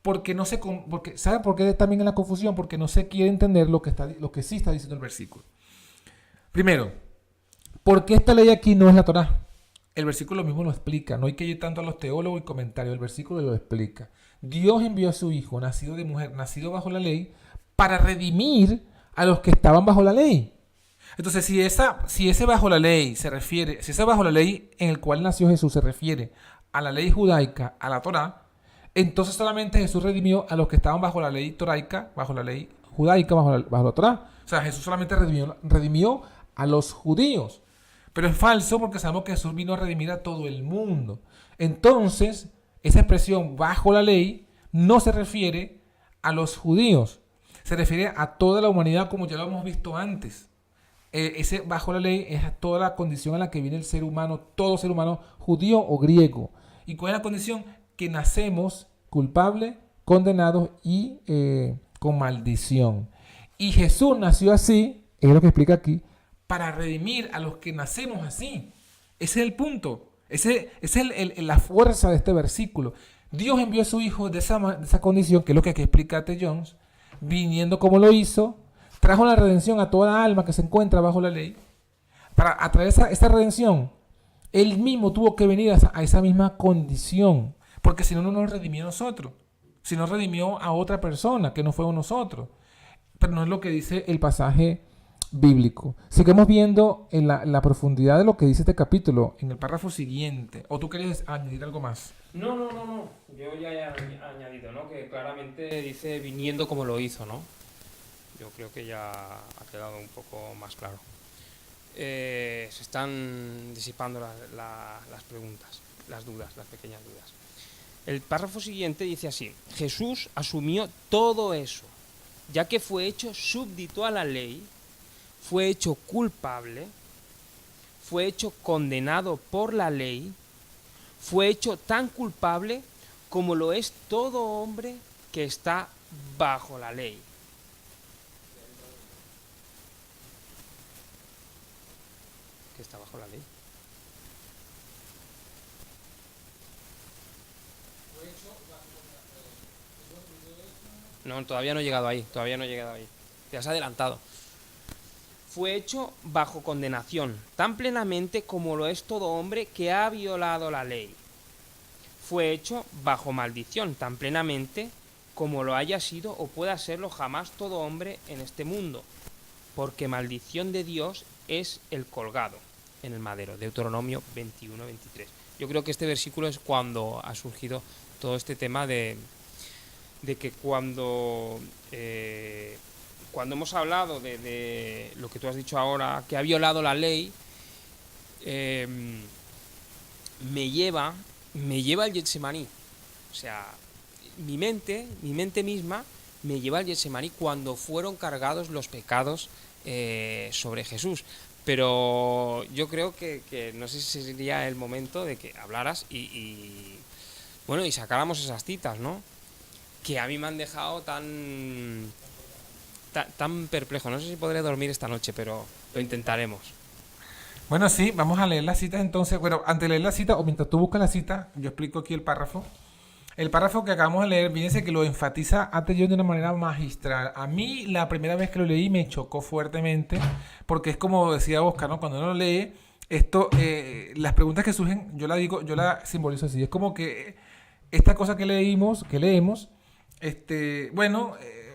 porque no se... Porque, ¿sabe por qué también es la confusión? Porque no se quiere entender lo que sí está diciendo el versículo. Primero, ¿por qué esta ley aquí no es la Torá? El versículo mismo lo explica. No hay que ir tanto a los teólogos y comentarios. El versículo lo explica. Dios envió a su Hijo, nacido de mujer, nacido bajo la ley, para redimir a los que estaban bajo la ley. Entonces, si ese bajo la ley se refiere, si ese bajo la ley en el cual nació Jesús se refiere a la ley judaica, a la Torá, entonces solamente Jesús redimió a los que estaban bajo la ley toraica, bajo la ley judaica, bajo la Torá. O sea, Jesús solamente redimió a los judíos. Pero es falso porque sabemos que Jesús vino a redimir a todo el mundo. Entonces, esa expresión bajo la ley no se refiere a los judíos. Se refiere a toda la humanidad como ya lo hemos visto antes. Ese bajo la ley es a toda la condición en la que viene el ser humano, todo ser humano, judío o griego. ¿Y cuál es la condición? Que nacemos culpables, condenados y con maldición. Y Jesús nació así, es lo que explica aquí, para redimir a los que nacemos así. Ese es el punto. Esa es la fuerza de este versículo. Dios envió a su Hijo de esa condición, que es lo que aquí explica T. Jones, viniendo como lo hizo, trajo la redención a toda alma que se encuentra bajo la ley. Para atraer esa redención, Él mismo tuvo que venir a esa misma condición, porque si no, no nos redimió a nosotros. Si no, redimió a otra persona que no fue a nosotros. Pero no es lo que dice el pasaje bíblico. Sigamos viendo en la profundidad de lo que dice este capítulo, en el párrafo siguiente. ¿O tú querías añadir algo más? No. Yo ya he añadido, ¿no? Que claramente dice viniendo como lo hizo, ¿no? Yo creo que ya ha quedado un poco más claro. Se están disipando las preguntas, las dudas, las pequeñas dudas. El párrafo siguiente dice así: Jesús asumió todo eso. ya que fue hecho súbdito a la ley, fue hecho culpable, fue hecho condenado por la ley, fue hecho tan culpable como lo es todo hombre que está bajo la ley. Que está bajo la ley. No, todavía no he llegado ahí, Te has adelantado. Fue hecho bajo condenación, tan plenamente como lo es todo hombre que ha violado la ley. Fue hecho bajo maldición, tan plenamente como lo haya sido o pueda serlo jamás todo hombre en este mundo, porque maldición de Dios es el colgado en el madero. Deuteronomio 21-23. Yo creo que este versículo es cuando ha surgido todo este tema de que cuando hemos hablado de lo que tú has dicho ahora, que ha violado la ley, me lleva al Getsemaní. O sea, mi mente misma me lleva al Getsemaní cuando fueron cargados los pecados sobre Jesús. Pero yo creo que no sé si sería el momento de que hablaras y sacáramos esas citas, ¿no? Que a mí me han dejado tan perplejo. No sé si podré dormir esta noche, pero lo intentaremos. Bueno, sí, vamos a leer las citas entonces. Bueno, antes de leer la cita, o mientras tú buscas la cita, yo explico aquí el párrafo. El párrafo que acabamos de leer, fíjense que lo enfatiza Ate John de una manera magistral. A mí, la primera vez que lo leí, me chocó fuertemente, porque es como decía Oscar, ¿no? Cuando uno lo lee, esto, las preguntas que surgen, yo la simbolizo así. Es como que esta cosa que leemos,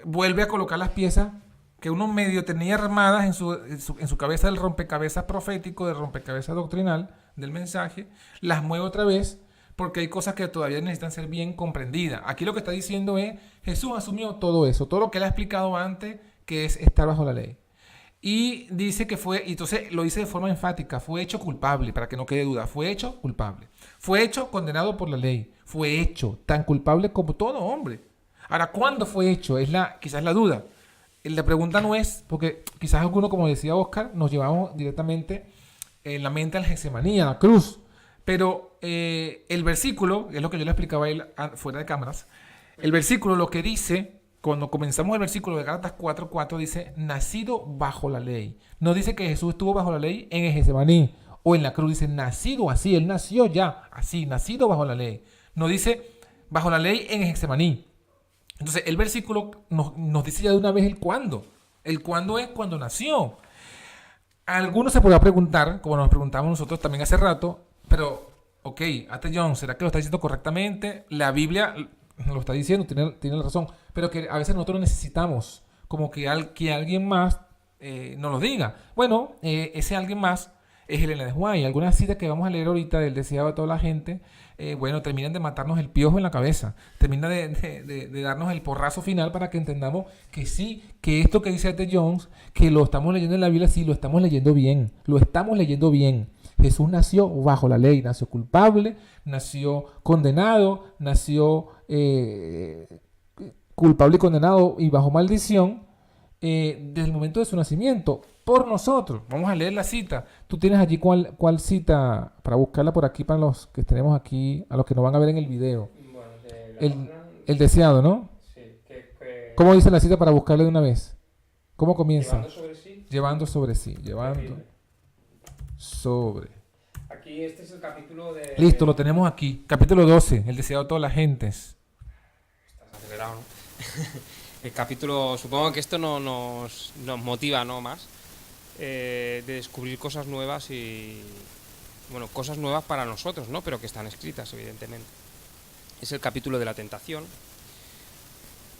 vuelve a colocar las piezas que uno medio tenía armadas en su cabeza del rompecabezas profético, del rompecabezas doctrinal, del mensaje, las mueve otra vez porque hay cosas que todavía necesitan ser bien comprendidas. Aquí lo que está diciendo es, Jesús asumió todo eso, todo lo que él ha explicado antes, que es estar bajo la ley. Y dice que fue, y entonces lo dice de forma enfática, fue hecho culpable, para que no quede duda, fue hecho culpable. Fue hecho condenado por la ley, fue hecho tan culpable como todo hombre. Ahora, ¿cuándo fue hecho? Quizás la duda. La pregunta no es, porque quizás alguno, como decía Oscar, nos llevamos directamente en la mente al Getsemaní, a la cruz. Pero el versículo, es lo que yo le explicaba a él fuera de cámaras, el versículo lo que dice, cuando comenzamos el versículo de Gálatas 4:4, dice, nacido bajo la ley. No dice que Jesús estuvo bajo la ley en el Getsemaní o en la cruz, dice nacido así, él nació ya así, nacido bajo la ley. No dice bajo la ley en el Getsemaní. Entonces el versículo nos dice ya de una vez el cuándo. El cuándo es cuando nació. Algunos se podrá preguntar, como nos preguntamos nosotros también hace rato, pero, ok, Ate John, ¿será que lo está diciendo correctamente? La Biblia lo está diciendo, tiene razón, pero que a veces nosotros necesitamos como que alguien más nos lo diga. Bueno, ese alguien más es Elena de White. Algunas citas que vamos a leer ahorita del deseado de toda la gente, terminan de matarnos el piojo en la cabeza, termina de darnos el porrazo final para que entendamos que sí, que esto que dice Ate Jones, que lo estamos leyendo en la Biblia, sí, lo estamos leyendo bien. Jesús nació bajo la ley, nació culpable, nació condenado, nació culpable y condenado y bajo maldición desde el momento de su nacimiento por nosotros. Vamos a leer la cita. Tú tienes allí cuál cita para buscarla por aquí para los que tenemos aquí, a los que nos van a ver en el video. Bueno, el deseado, ¿no? Sí. ¿Cómo dice la cita para buscarla de una vez? ¿Cómo comienza? Llevando sobre sí. Aquí este es el capítulo de... Listo, lo tenemos aquí. Capítulo 12, el deseado de todas las gentes. Estás acelerado, ¿no? El capítulo, supongo que esto nos motiva, ¿no? Más de descubrir cosas nuevas cosas nuevas para nosotros, ¿no? Pero que están escritas, evidentemente. Es el capítulo de la tentación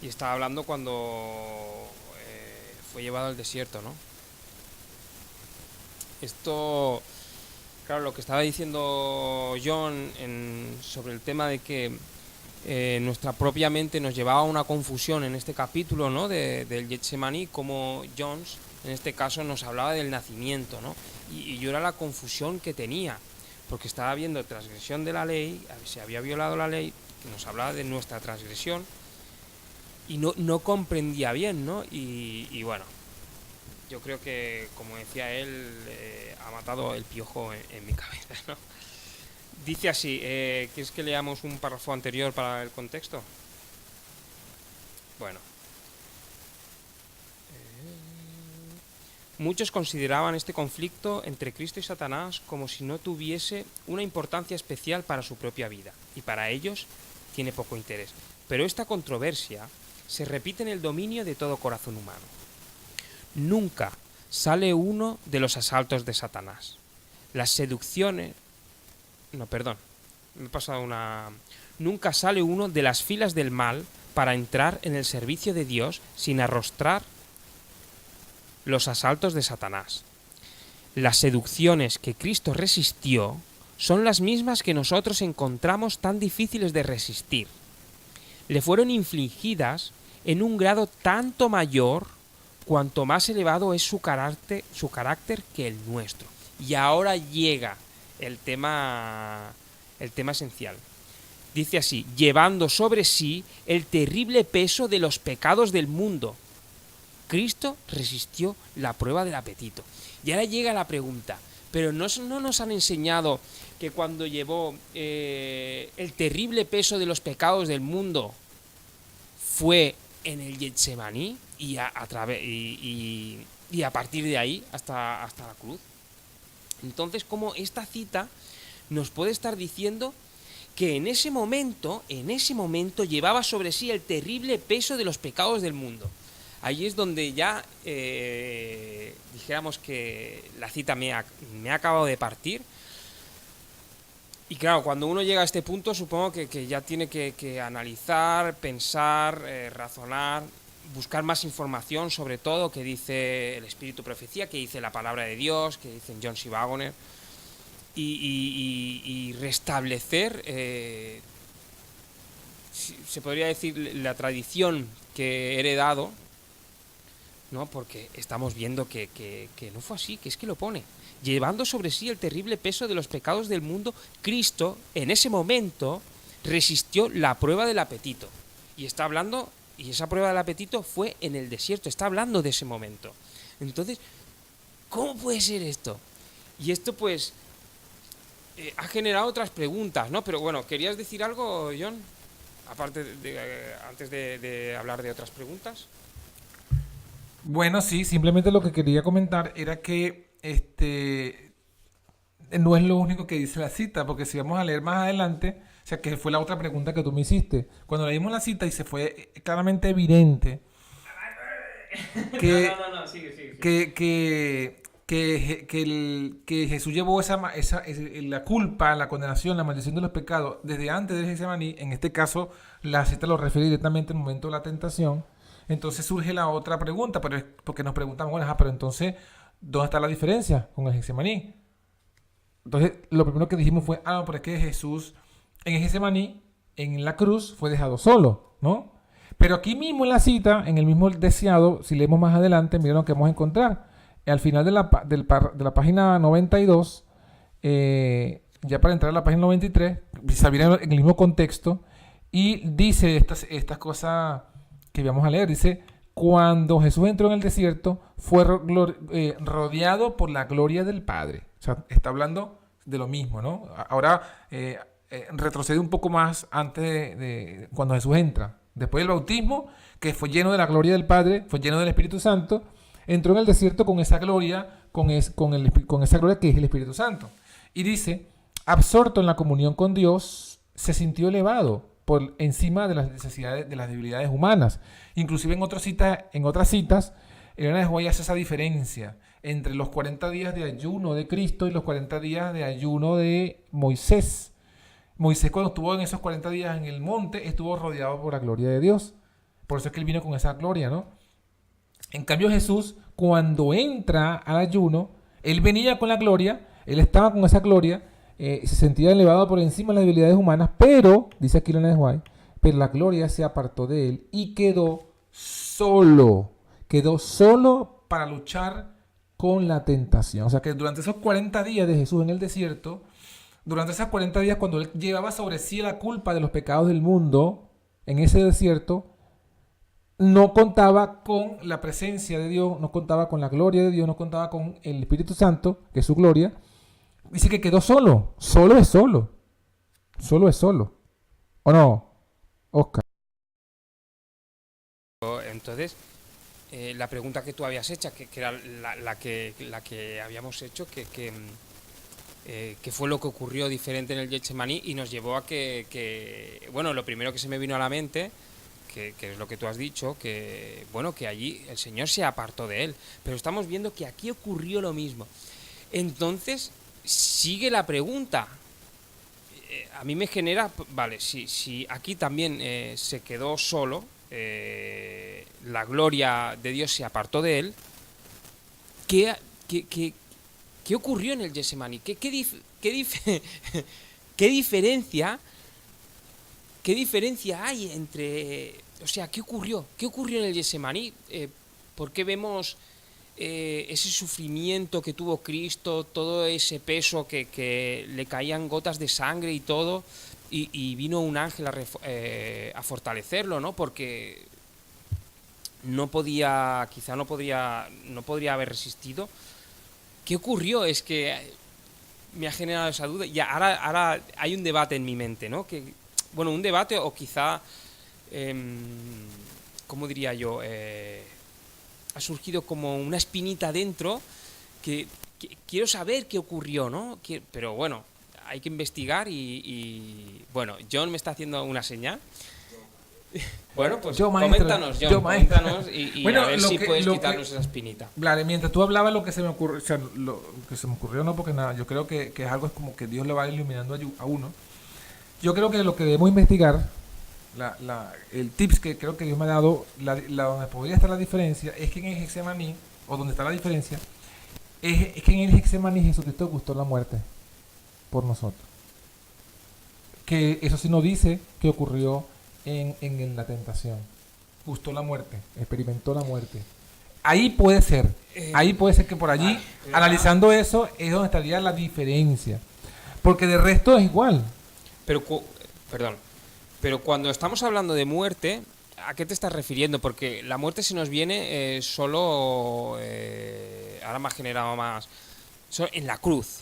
y está hablando cuando fue llevado al desierto, ¿no? Esto, claro, lo que estaba diciendo John sobre el tema de que nuestra propia mente nos llevaba a una confusión en este capítulo, ¿no? Del Getsemaní, como Jones en este caso nos hablaba del nacimiento, ¿no? Y yo era la confusión que tenía, porque estaba viendo transgresión de la ley, se había violado la ley, que nos hablaba de nuestra transgresión, y no comprendía bien, ¿no? Y bueno, yo creo que, como decía él, ha matado el piojo en mi cabeza, ¿no? Dice así, ¿quieres que leamos un párrafo anterior para el contexto? Bueno. Muchos consideraban este conflicto entre Cristo y Satanás como si no tuviese una importancia especial para su propia vida, y para ellos tiene poco interés. Pero esta controversia se repite en el dominio de todo corazón humano. Nunca sale uno de los asaltos de Satanás. Las seducciones... No, perdón, me he pasado una... Nunca sale uno de las filas del mal para entrar en el servicio de Dios sin arrostrar los asaltos de Satanás. Las seducciones que Cristo resistió son las mismas que nosotros encontramos tan difíciles de resistir. Le fueron infligidas en un grado tanto mayor cuanto más elevado es su carácter que el nuestro. Y ahora llega el tema esencial. Dice así, llevando sobre sí el terrible peso de los pecados del mundo. Cristo resistió la prueba del apetito. Y ahora llega la pregunta, pero no nos han enseñado que cuando llevó el terrible peso de los pecados del mundo fue en el Getsemaní y a partir de ahí hasta la cruz? Entonces, como esta cita nos puede estar diciendo que en ese momento llevaba sobre sí el terrible peso de los pecados del mundo. Ahí es donde ya dijéramos que la cita me ha acabado de partir. Y claro, cuando uno llega a este punto, supongo que ya tiene que analizar, pensar, razonar, buscar más información sobre todo que dice el Espíritu Profecía, que dice la Palabra de Dios, que dicen John C. Waggoner, y restablecer, se podría decir, la tradición que he heredado, ¿no? Porque estamos viendo que no fue así, que es que lo pone. Llevando sobre sí el terrible peso de los pecados del mundo, Cristo, en ese momento, resistió la prueba del apetito. Y está hablando, y esa prueba del apetito fue en el desierto, está hablando de ese momento. Entonces, ¿cómo puede ser esto? Y esto, pues, ha generado otras preguntas, ¿no? Pero bueno, ¿querías decir algo, John? Aparte antes de hablar de otras preguntas. Bueno, sí, simplemente lo que quería comentar era que no es lo único que dice la cita, porque si vamos a leer más adelante, o sea, que fue la otra pregunta que tú me hiciste, cuando leímos la cita y se fue claramente evidente que, No, sigue. que Jesús llevó la culpa, la condenación, la maldición de los pecados desde antes de Getsemaní. En este caso, la cita lo refiere directamente al momento de la tentación. Entonces surge la otra pregunta, pero es porque nos preguntamos, bueno, pero entonces, ¿dónde está la diferencia con el Getsemaní? Entonces, lo primero que dijimos fue, no, pero es que Jesús en el Getsemaní, en la cruz, fue dejado solo, ¿no? Pero aquí mismo en la cita, en el mismo deseado, si leemos más adelante, miren lo que vamos a encontrar. Al final de la página 92, ya para entrar a la página 93, se viene en el mismo contexto, y dice estas cosas que vamos a leer. Dice, cuando Jesús entró en el desierto, fue rodeado por la gloria del Padre. O sea, está hablando de lo mismo, ¿no? Ahora retrocede un poco más antes de cuando Jesús entra. Después del bautismo, que fue lleno de la gloria del Padre, fue lleno del Espíritu Santo, entró en el desierto con esa gloria, con esa gloria que es el Espíritu Santo. Y dice, absorto en la comunión con Dios, se sintió elevado por encima de las necesidades, de las debilidades humanas. Inclusive en otras citas, Elena de White hace esa diferencia entre los 40 días de ayuno de Cristo y los 40 días de ayuno de Moisés. Moisés, cuando estuvo en esos 40 días en el monte, estuvo rodeado por la gloria de Dios. Por eso es que él vino con esa gloria, ¿no? En cambio, Jesús, cuando entra al ayuno, él venía con la gloria, él estaba con esa gloria, se sentía elevado por encima de las debilidades humanas, pero, dice aquí Elena de White, pero la gloria se apartó de él y quedó solo para luchar con la tentación. O sea que durante esos 40 días de Jesús en el desierto, durante esos 40 días cuando él llevaba sobre sí la culpa de los pecados del mundo, en ese desierto, no contaba con la presencia de Dios, no contaba con la gloria de Dios, no contaba con el Espíritu Santo, que es su gloria. Dice que quedó solo. Solo es solo. Solo es solo. ¿O no, Oscar? Entonces, la pregunta que tú habías hecho, que era la que habíamos hecho, que fue lo que ocurrió diferente en el Getsemaní y nos llevó a bueno, lo primero que se me vino a la mente, que es lo que tú has dicho, que bueno, que allí el Señor se apartó de él, pero estamos viendo que aquí ocurrió lo mismo. Entonces, sigue la pregunta. A mí me genera, vale, si aquí también se quedó solo, la gloria de Dios se apartó de él, ¿qué, qué, qué, qué ocurrió en el Getsemaní? ¿Qué diferencia, qué diferencia hay entre... O sea, ¿qué ocurrió? ¿Qué ocurrió en el Getsemaní? ¿Por qué vemos ese sufrimiento que tuvo Cristo, todo ese peso que le caían gotas de sangre y todo, y vino un ángel a fortalecerlo, ¿no? Porque no podía, quizá no podría haber resistido. ¿Qué ocurrió? Es que me ha generado esa duda y ahora hay un debate en mi mente, ¿no? Bueno, un debate o quizá, ¿cómo diría yo? Ha surgido como una espinita dentro que quiero saber qué ocurrió, ¿no? Pero bueno, hay que investigar bueno, John me está haciendo una señal. Bueno, pues Yo, maestro, coméntanos, John, yo, maestro. coméntanos y Bueno, a ver si puedes lo quitarnos esa espinita. Vale, mientras tú hablabas lo que se me ocurrió, o sea, lo que se me ocurrió no porque nada, yo creo que es algo es como que Dios le va iluminando a uno. Yo creo que lo que debemos investigar, el tips que creo que Dios me ha dado, donde podría estar la diferencia, es que en el Getsemaní, o donde está la diferencia, es que en el Getsemaní Jesucristo gustó la muerte por nosotros. Que eso sí nos dice que ocurrió en la tentación. Gustó la muerte, experimentó la muerte. Ahí puede ser que por allí, analizando eso, es donde estaría la diferencia. Porque de resto es igual. Pero, perdón, pero cuando estamos hablando de muerte, ¿a qué te estás refiriendo? Porque la muerte se nos viene solo, ahora me ha generado más, en la cruz,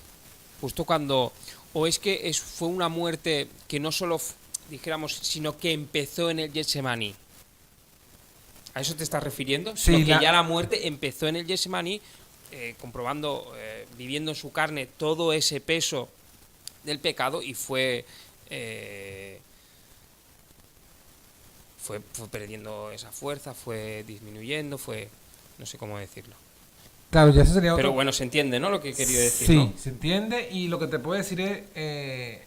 justo cuando, o es que fue una muerte que no solo, dijéramos, sino que empezó en el Getsemaní. ¿A eso te estás refiriendo? Sí, Sino que ya la muerte empezó en el Getsemaní, comprobando, viviendo en su carne todo ese peso del pecado y fue perdiendo esa fuerza, fue disminuyendo, no sé cómo decirlo. Claro, ya eso sería otro. Pero bueno, se entiende, ¿no? Lo que he querido decir, sí, ¿no? se entiende. Y lo que te puedo decir es,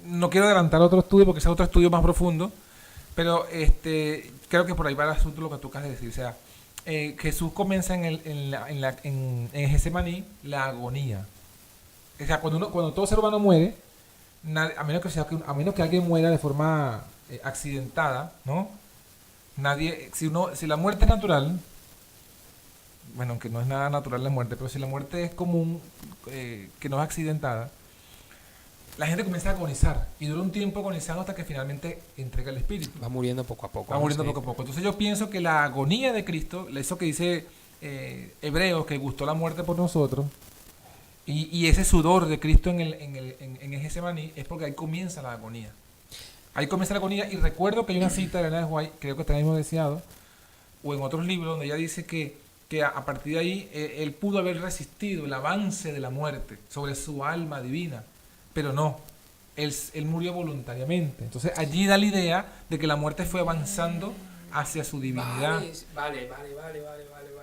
no quiero adelantar otro estudio porque es otro estudio más profundo, pero creo que por ahí va el asunto lo que tú acabas de decir. O sea, Jesús comienza en Getsemaní la agonía. O sea, cuando todo ser humano muere, a menos que alguien muera de forma accidentada, ¿no? Si la muerte es natural, bueno, aunque no es nada natural la muerte, pero si la muerte es común, que no es accidentada, la gente comienza a agonizar y dura un tiempo agonizando hasta que finalmente entrega el espíritu. Va muriendo poco a poco. Va muriendo poco a poco. Entonces yo pienso que la agonía de Cristo, eso que dice Hebreos, que gustó la muerte por nosotros, y ese sudor de Cristo en el Getsemaní, es porque ahí comienza la agonía. Ahí comienza la agonía y recuerdo que hay una cita de Elena White, creo que está en el mismo deseado, o en otros libros, donde ella dice que a partir de ahí él pudo haber resistido el avance de la muerte sobre su alma divina, pero no, él murió voluntariamente. Entonces allí da la idea de que la muerte fue avanzando hacia su divinidad. Vale.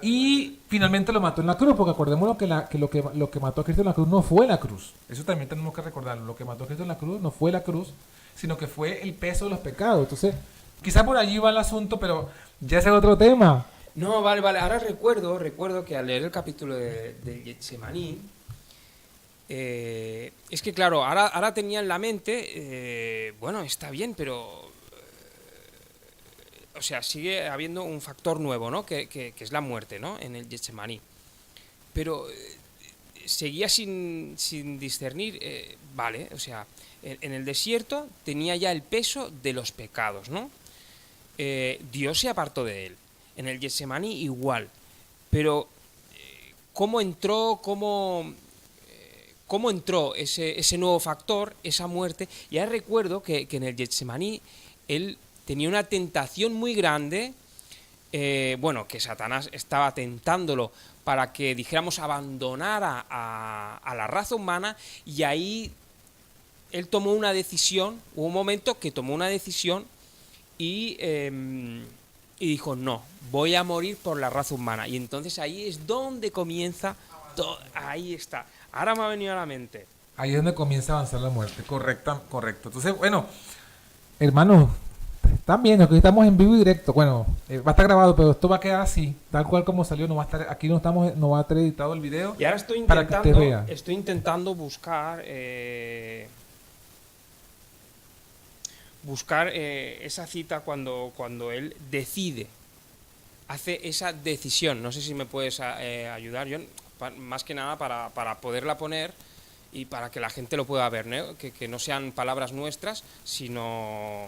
Y finalmente lo mató en la cruz, porque acordémonos que lo que mató a Cristo en la cruz no fue la cruz. Eso también tenemos que recordarlo. Lo que mató a Cristo en la cruz no fue la cruz, sino que fue el peso de los pecados. Entonces, quizá por allí va el asunto, pero ya ese es otro tema. No, vale. Ahora recuerdo que al leer el capítulo de Getsemaní, es que claro, ahora tenía en la mente, bueno, está bien, pero... o sea, sigue habiendo un factor nuevo, ¿no? Que es la muerte, ¿no? En el Getsemaní. Pero seguía sin discernir, vale, o sea, en el desierto tenía ya el peso de los pecados, ¿no? Dios se apartó de él. En el Getsemaní igual. Pero ¿cómo entró? ¿Cómo entró ese nuevo factor, esa muerte? Ya recuerdo que en el Getsemaní él tenía una tentación muy grande, que Satanás estaba tentándolo para que, dijéramos, abandonara a la raza humana, y ahí él tomó una decisión, hubo un momento que tomó una decisión y dijo, no, voy a morir por la raza humana. Y entonces ahí es donde comienza, ahí está, ahora me ha venido a la mente. Ahí es donde comienza a avanzar la muerte, correcto. Entonces, bueno, hermanos, están viendo que estamos en vivo y directo. Bueno, va a estar grabado, pero esto va a quedar así, tal cual como salió. No va a estar, aquí no va a estar editado el video. Y ahora estoy para que usted vea. intentando buscar esa cita cuando él decide, hace esa decisión. No sé si me puedes ayudar, John, más que nada para poderla poner y para que la gente lo pueda ver, ¿no? Que no sean palabras nuestras, sino...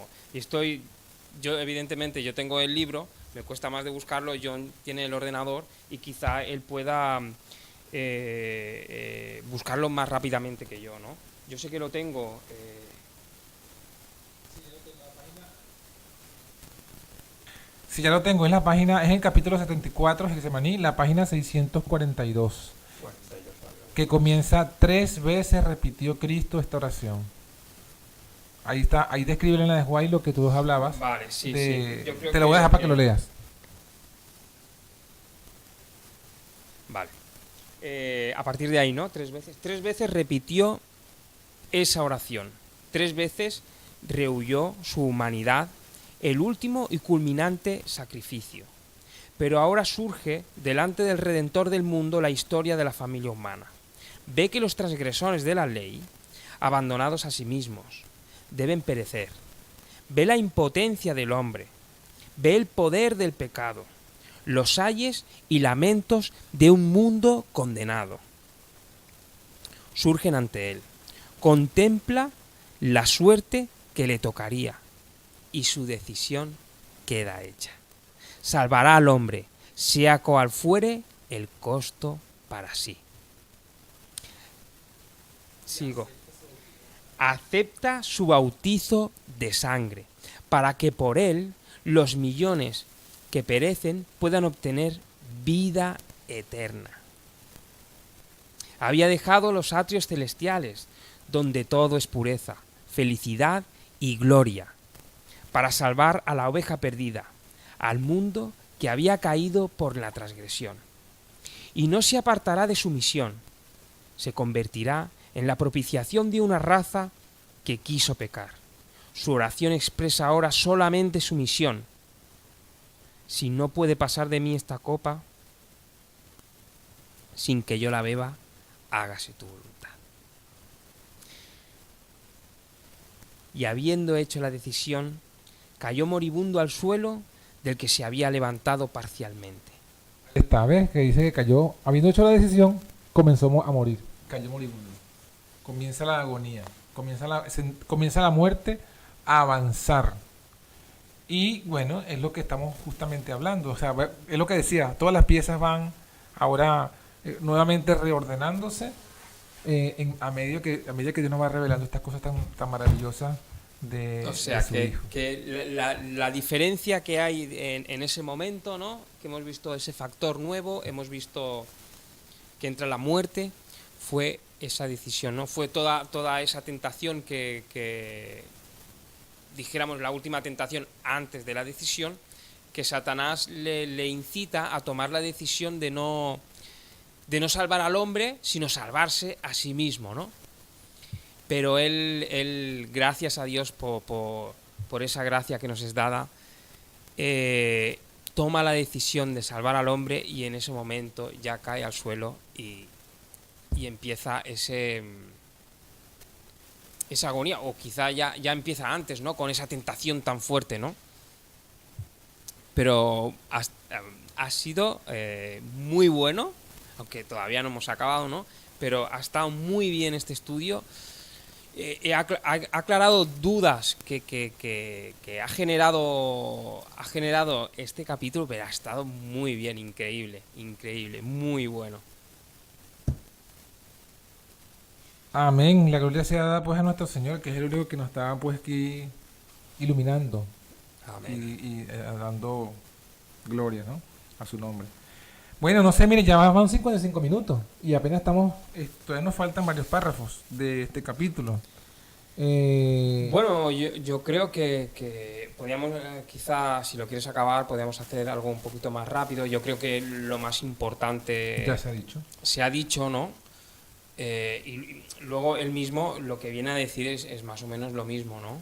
Yo evidentemente yo tengo el libro, me cuesta más de buscarlo, John tiene el ordenador y quizá él pueda buscarlo más rápidamente que yo, ¿no? Yo sé que lo tengo... Si ya lo tengo, es la página, es el capítulo 74, Getsemaní, la página 642. Que comienza: 3 veces repitió Cristo esta oración. Ahí está, ahí describe en la de Juárez lo que tú hablabas. Vale, sí. Yo creo te lo voy a dejar para que lo leas. Vale. A partir de ahí, ¿no? 3 veces. 3 veces repitió esa oración. 3 veces rehuyó su humanidad, el último y culminante sacrificio. Pero ahora surge delante del Redentor del mundo la historia de la familia humana. Ve que los transgresores de la ley, abandonados a sí mismos, deben perecer. Ve la impotencia del hombre. Ve el poder del pecado, los ayes y lamentos de un mundo condenado. Surgen ante él. Contempla la suerte que le tocaría y su decisión queda hecha. Salvará al hombre, sea cual fuere el costo para sí. Sigo. Acepta su bautizo de sangre, para que por él los millones que perecen puedan obtener vida eterna. Había dejado los atrios celestiales, donde todo es pureza, felicidad y gloria, para salvar a la oveja perdida, al mundo que había caído por la transgresión. Y no se apartará de su misión, se convertirá en la propiciación de una raza que quiso pecar. Su oración expresa ahora solamente su misión. Si no puede pasar de mí esta copa, sin que yo la beba, hágase tu voluntad. Y habiendo hecho la decisión, cayó moribundo al suelo del que se había levantado parcialmente. Esta vez que dice que cayó, habiendo hecho la decisión, comenzó a morir. Cayó moribundo. Comienza la agonía, comienza la muerte a avanzar. Y bueno, es lo que estamos justamente hablando. O sea, es lo que decía, todas las piezas van ahora nuevamente reordenándose a medida que Dios nos va revelando estas cosas tan maravillosas de su Hijo. Que la diferencia que hay en ese momento, ¿no? Que hemos visto ese factor nuevo, hemos visto que entra la muerte, fue esa decisión, ¿no? Fue toda esa tentación que dijéramos la última tentación antes de la decisión, que Satanás le incita a tomar la decisión de no salvar al hombre, sino salvarse a sí mismo, ¿no? Pero él gracias a Dios por esa gracia que nos es dada, toma la decisión de salvar al hombre, y en ese momento ya cae al suelo y empieza esa agonía, o quizá ya empieza antes, ¿no? Con esa tentación tan fuerte, ¿no? Pero ha sido muy bueno, aunque todavía no hemos acabado, ¿no? Pero ha estado muy bien este estudio. ha aclarado dudas que ha generado este capítulo, pero ha estado muy bien, increíble, increíble, muy bueno. Amén. La gloria sea dada pues a nuestro Señor, que es el único que nos está pues aquí iluminando Amén. dando gloria, ¿no? A su nombre. Bueno, no sé, mire, ya van 55 minutos y apenas estamos, todavía nos faltan varios párrafos de este capítulo. Bueno, yo creo que podríamos, quizá, si lo quieres acabar, podríamos hacer algo un poquito más rápido. Yo creo que lo más importante Ya se ha dicho. se ha dicho, ¿no? Y luego él mismo lo que viene a decir es más o menos lo mismo, ¿no?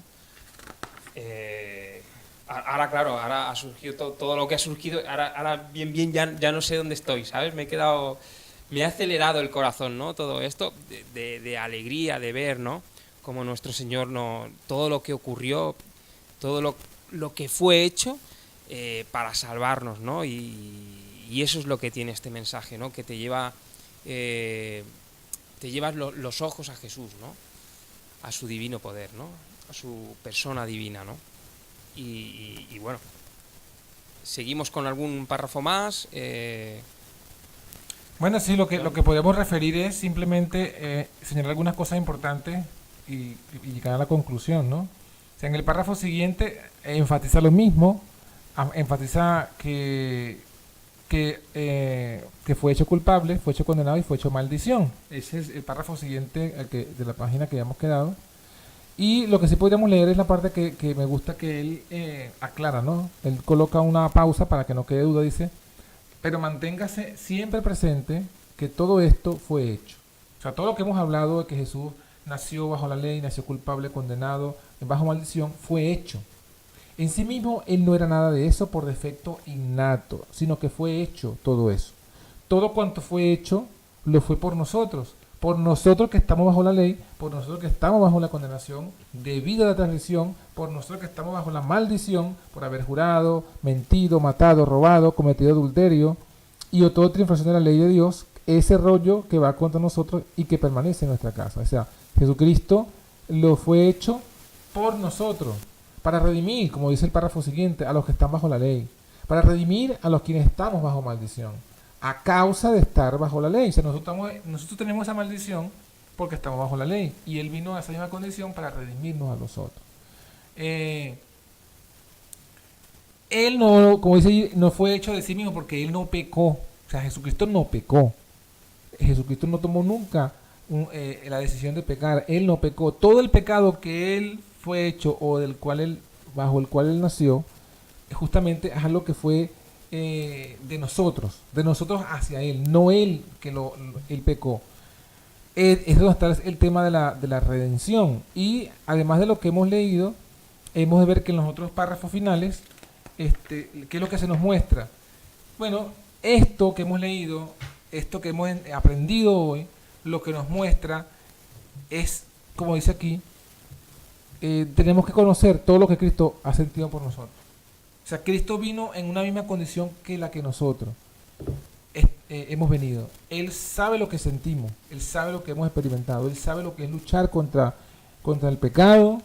Ahora, claro, ahora ha surgido todo lo que ha surgido. Ahora bien, ya no sé dónde estoy, ¿sabes? Me ha acelerado el corazón, ¿no? Todo esto de alegría, de ver, ¿no? Como nuestro Señor, no, todo lo que ocurrió, todo lo que fue hecho para salvarnos, ¿no? Y eso es lo que tiene este mensaje, ¿no? Que te lleva, te llevas los ojos a Jesús, ¿no? A su divino poder, ¿no? A su persona divina, ¿no? Y bueno, seguimos con algún párrafo más. Bueno, sí, lo que podemos referir es simplemente señalar algunas cosas importantes y llegar a la conclusión, ¿no? O sea, en el párrafo siguiente enfatiza lo mismo, enfatiza que fue hecho culpable, fue hecho condenado y fue hecho maldición. Ese es el párrafo siguiente de la página que habíamos quedado. Y lo que sí podríamos leer es la parte que me gusta que él aclara, ¿no? Él coloca una pausa para que no quede duda, dice, pero manténgase siempre presente que todo esto fue hecho. O sea, todo lo que hemos hablado de que Jesús nació bajo la ley, nació culpable, condenado, bajo maldición, fue hecho. En sí mismo, él no era nada de eso por defecto innato, sino que fue hecho todo eso. Todo cuanto fue hecho, lo fue por nosotros que estamos bajo la ley, por nosotros que estamos bajo la condenación, debido a la transgresión, por nosotros que estamos bajo la maldición, por haber jurado, mentido, matado, robado, cometido adulterio y o toda otra infracción de la ley de Dios, ese rollo que va contra nosotros y que permanece en nuestra casa. O sea, Jesucristo lo fue hecho por nosotros, para redimir, como dice el párrafo siguiente, a los que están bajo la ley, para redimir a los quienes estamos bajo maldición, a causa de estar bajo la ley. O sea, nosotros tenemos esa maldición porque estamos bajo la ley, y Él vino a esa misma condición para redimirnos a los otros. Él no, como dice, no fue hecho de sí mismo porque Él no pecó. O sea, Jesucristo no pecó. Jesucristo no tomó nunca la decisión de pecar. Él no pecó. Todo el pecado que Él fue hecho o bajo el cual Él nació, justamente es algo que fue de nosotros hacia Él, no Él Él pecó. Es donde está el tema de la redención. Y además de lo que hemos leído, hemos de ver que en los otros párrafos finales, ¿qué es lo que se nos muestra? Bueno, esto que hemos leído, esto que hemos aprendido hoy, lo que nos muestra es, como dice aquí, tenemos que conocer todo lo que Cristo ha sentido por nosotros. O sea, Cristo vino en una misma condición que la que nosotros hemos venido. Él sabe lo que sentimos, Él sabe lo que hemos experimentado, Él sabe lo que es luchar contra el pecado,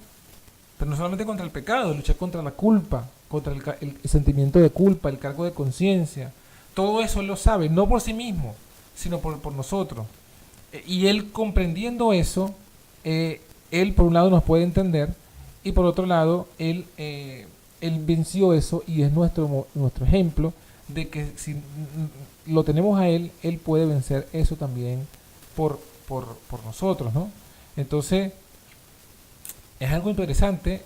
pero no solamente contra el pecado, luchar contra la culpa, contra el sentimiento de culpa, el cargo de conciencia. Todo eso Él lo sabe, no por sí mismo, sino por nosotros. Y Él, comprendiendo eso, Él por un lado nos puede entender, y por otro lado Él venció eso, y es nuestro ejemplo de que si lo tenemos a Él, Él puede vencer eso también por nosotros, ¿no? Entonces, es algo interesante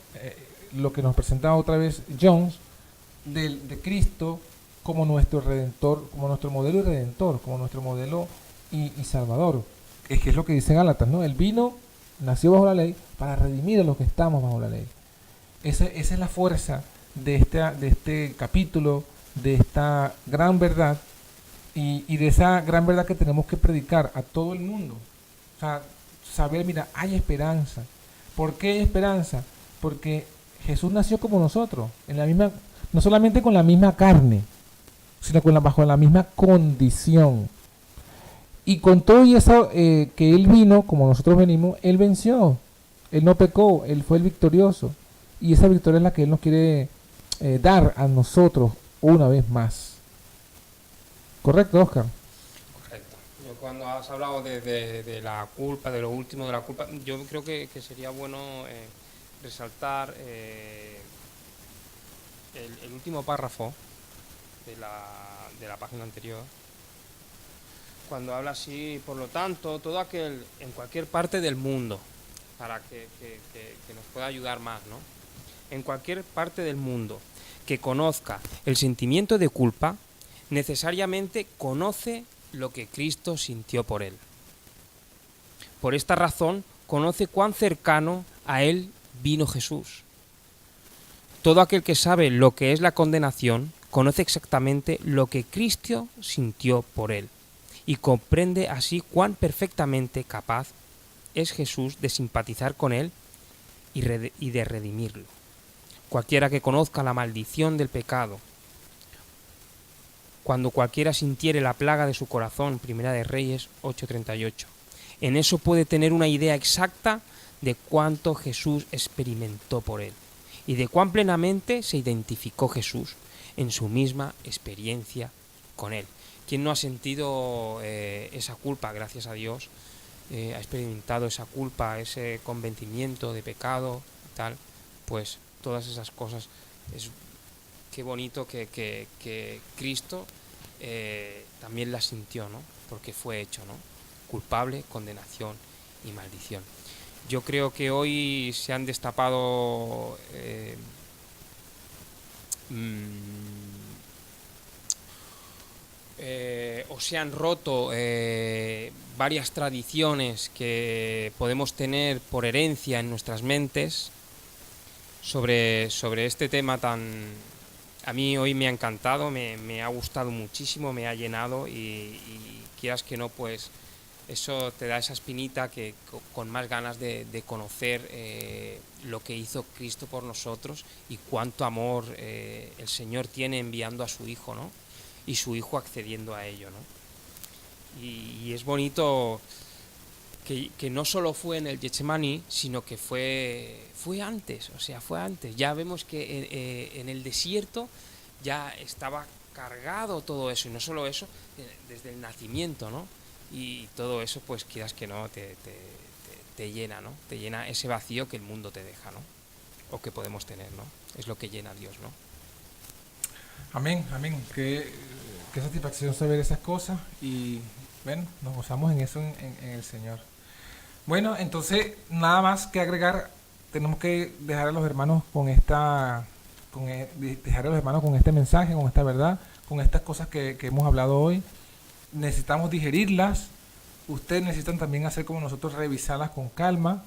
lo que nos presenta otra vez Jones de Cristo como nuestro redentor, como nuestro modelo y redentor, como nuestro modelo y salvador. Es que es lo que dice Gálatas, ¿no? Él vino, nació bajo la ley para redimir a los que estamos bajo la ley. Esa es la fuerza de este capítulo, de esta gran verdad y de esa gran verdad que tenemos que predicar a todo el mundo. O sea, saber, mira, hay esperanza. ¿Por qué hay esperanza? Porque Jesús nació como nosotros, no solamente con la misma carne, sino bajo la misma condición. Y con todo y eso que Él vino, como nosotros venimos, Él venció. Él no pecó, Él fue el victorioso. Y esa victoria es la que Él nos quiere dar a nosotros una vez más. ¿Correcto, Oscar? Correcto. Yo cuando has hablado de la culpa, de lo último de la culpa, yo creo que sería bueno resaltar el último párrafo de la página anterior, cuando habla así, por lo tanto, todo aquel en cualquier parte del mundo, para que nos pueda ayudar más, ¿no? En cualquier parte del mundo que conozca el sentimiento de culpa, necesariamente conoce lo que Cristo sintió por él. Por esta razón, conoce cuán cercano a él vino Jesús. Todo aquel que sabe lo que es la condenación, conoce exactamente lo que Cristo sintió por él, y comprende así cuán perfectamente capaz es Jesús de simpatizar con él y de redimirlo. Cualquiera que conozca la maldición del pecado, cuando cualquiera sintiere la plaga de su corazón, Primera de Reyes 8:38, en eso puede tener una idea exacta de cuánto Jesús experimentó por él y de cuán plenamente se identificó Jesús en su misma experiencia con él. ¿Quién no ha sentido esa culpa? Gracias a Dios ha experimentado esa culpa, ese convencimiento de pecado y tal. Pues todas esas cosas, qué bonito que Cristo también las sintió, ¿no? Porque fue hecho, ¿no? Culpable, condenación y maldición. Yo creo que hoy se han destapado o se han roto varias tradiciones que podemos tener por herencia en nuestras mentes sobre este tema tan... A mí hoy me ha encantado, me ha gustado muchísimo, me ha llenado y quieras que no, pues eso te da esa espinita que con más ganas de conocer lo que hizo Cristo por nosotros y cuánto amor el Señor tiene enviando a su Hijo, ¿no? Y su Hijo accediendo a ello, ¿no? Y es bonito que no solo fue en el Getsemaní, sino que fue antes, o sea, fue antes. Ya vemos que en el desierto ya estaba cargado todo eso, y no solo eso, desde el nacimiento, ¿no? Y todo eso, pues quieras que no, te llena, ¿no? Te llena ese vacío que el mundo te deja, ¿no? O que podemos tener, ¿no? Es lo que llena a Dios, ¿no? Amén, amén. Qué satisfacción saber esas cosas y, bueno, nos gozamos en eso en el Señor. Bueno, entonces, nada más que agregar, tenemos que dejar a los hermanos dejar a los hermanos con este mensaje, con esta verdad, con estas cosas que hemos hablado hoy. Necesitamos digerirlas. Ustedes necesitan también hacer como nosotros, revisarlas con calma.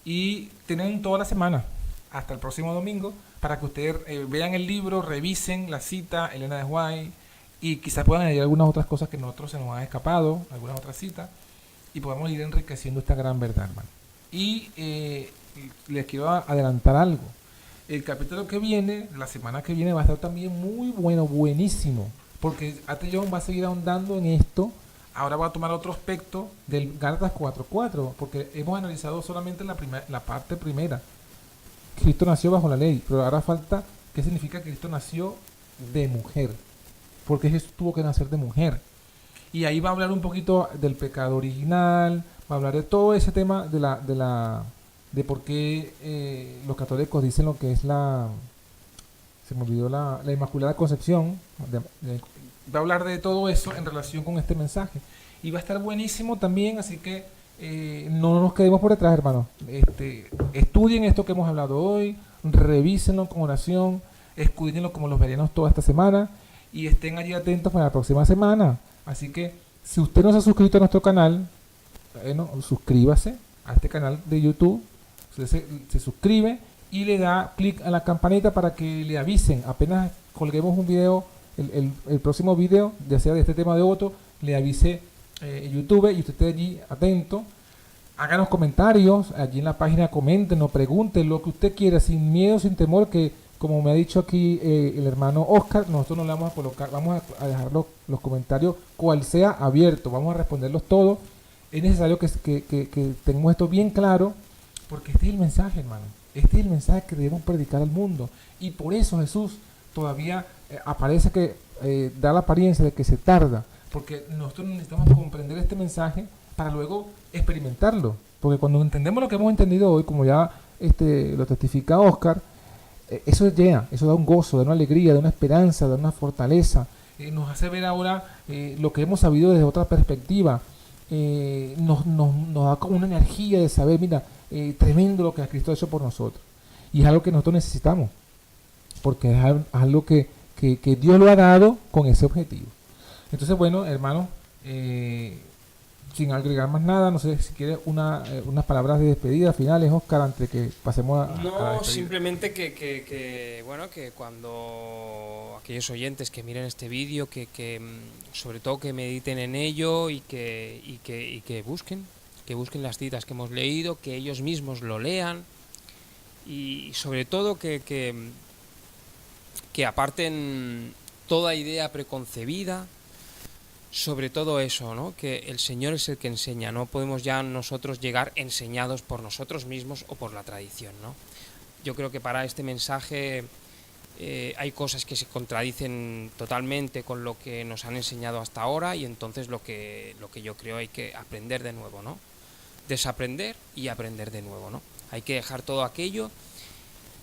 Y tienen toda la semana, hasta el próximo domingo, para que ustedes vean el libro, revisen la cita, Elena de White, y quizás puedan añadir algunas otras cosas que a nosotros se nos han escapado, algunas otras citas, y podamos ir enriqueciendo esta gran verdad, hermano. Y les quiero adelantar algo. El capítulo que viene, la semana que viene, va a estar también muy bueno, buenísimo, porque Ate John va a seguir ahondando en esto. Ahora va a tomar otro aspecto del Gálatas 4:4, porque hemos analizado solamente la parte primera. Cristo nació bajo la ley, pero ahora falta qué significa que Cristo nació de mujer, porque Jesús tuvo que nacer de mujer. Y ahí va a hablar un poquito del pecado original, va a hablar de todo ese tema de por qué los católicos dicen lo que es se me olvidó la Inmaculada Concepción. Va a hablar de todo eso en relación con este mensaje. Y va a estar buenísimo también, así que no nos quedemos por detrás, hermanos. Estudien esto que hemos hablado hoy, revísenlo con oración, escudriñenlo como los veríamos toda esta semana y estén allí atentos para la próxima semana. Así que si usted no se ha suscrito a nuestro canal, suscríbase a este canal de YouTube. Usted se suscribe y le da clic a la campanita para que le avisen apenas colguemos un video, el próximo video, ya sea de este tema o de otro, le avise YouTube y usted esté allí atento. Hagan los comentarios allí en la página, comenten o pregunten lo que usted quiera, sin miedo, sin temor, que como me ha dicho aquí el hermano Oscar, nosotros no le vamos a colocar, vamos a dejar los comentarios cual sea abierto, vamos a responderlos todos. Es necesario que tengamos esto bien claro, Porque este es el mensaje, hermano. Este es el mensaje que debemos predicar al mundo. Y por eso Jesús todavía aparece que da la apariencia de que se tarda. Porque nosotros necesitamos comprender este mensaje para luego experimentarlo. Porque cuando entendemos lo que hemos entendido hoy, como ya lo testifica Oscar, eso llena, eso da un gozo, da una alegría, da una esperanza, da una fortaleza. Nos hace ver ahora lo que hemos sabido desde otra perspectiva. Nos da como una energía de saber, mira, tremendo lo que Cristo ha hecho por nosotros. Y es algo que nosotros necesitamos, porque es algo que Dios lo ha dado con ese objetivo. Entonces, bueno, hermano, sin agregar más nada, no sé si quieres unas palabras de despedida finales, Oscar, antes de que pasemos a la despedida. Simplemente bueno, que cuando aquellos oyentes que miren este vídeo, que sobre todo que mediten en ello y que busquen las citas que hemos leído, que ellos mismos lo lean y sobre todo que aparten toda idea preconcebida sobre todo eso, ¿no? Que el Señor es el que enseña, no podemos ya nosotros llegar enseñados por nosotros mismos o por la tradición, ¿no? Yo creo que para este mensaje hay cosas que se contradicen totalmente con lo que nos han enseñado hasta ahora y entonces lo que yo creo hay que aprender de nuevo, ¿no? Desaprender y aprender de nuevo, ¿no? Hay que dejar todo aquello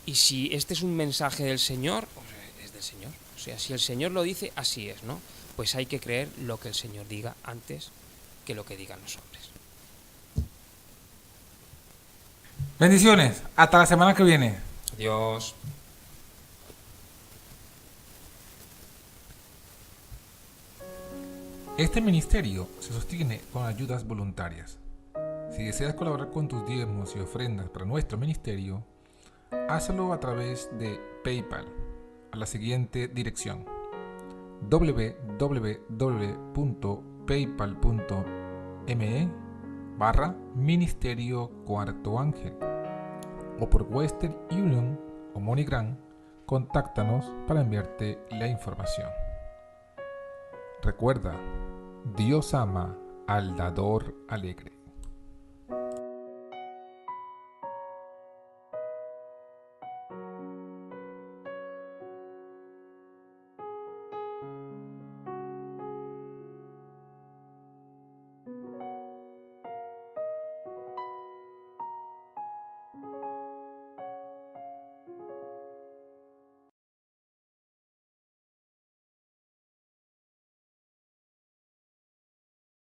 y si este es un mensaje del Señor, pues es del Señor. O sea, si el Señor lo dice, así es, ¿no? Pues hay que creer lo que el Señor diga antes que lo que digan los hombres. Bendiciones. Hasta la semana que viene. Adiós. Este ministerio se sostiene con ayudas voluntarias. Si deseas colaborar con tus diezmos y ofrendas para nuestro ministerio, hazlo a través de PayPal a la siguiente dirección: www.paypal.me/Ministerio Cuarto Ángel o por Western Union o MoneyGram. Contáctanos para enviarte la información. Recuerda, Dios ama al dador alegre.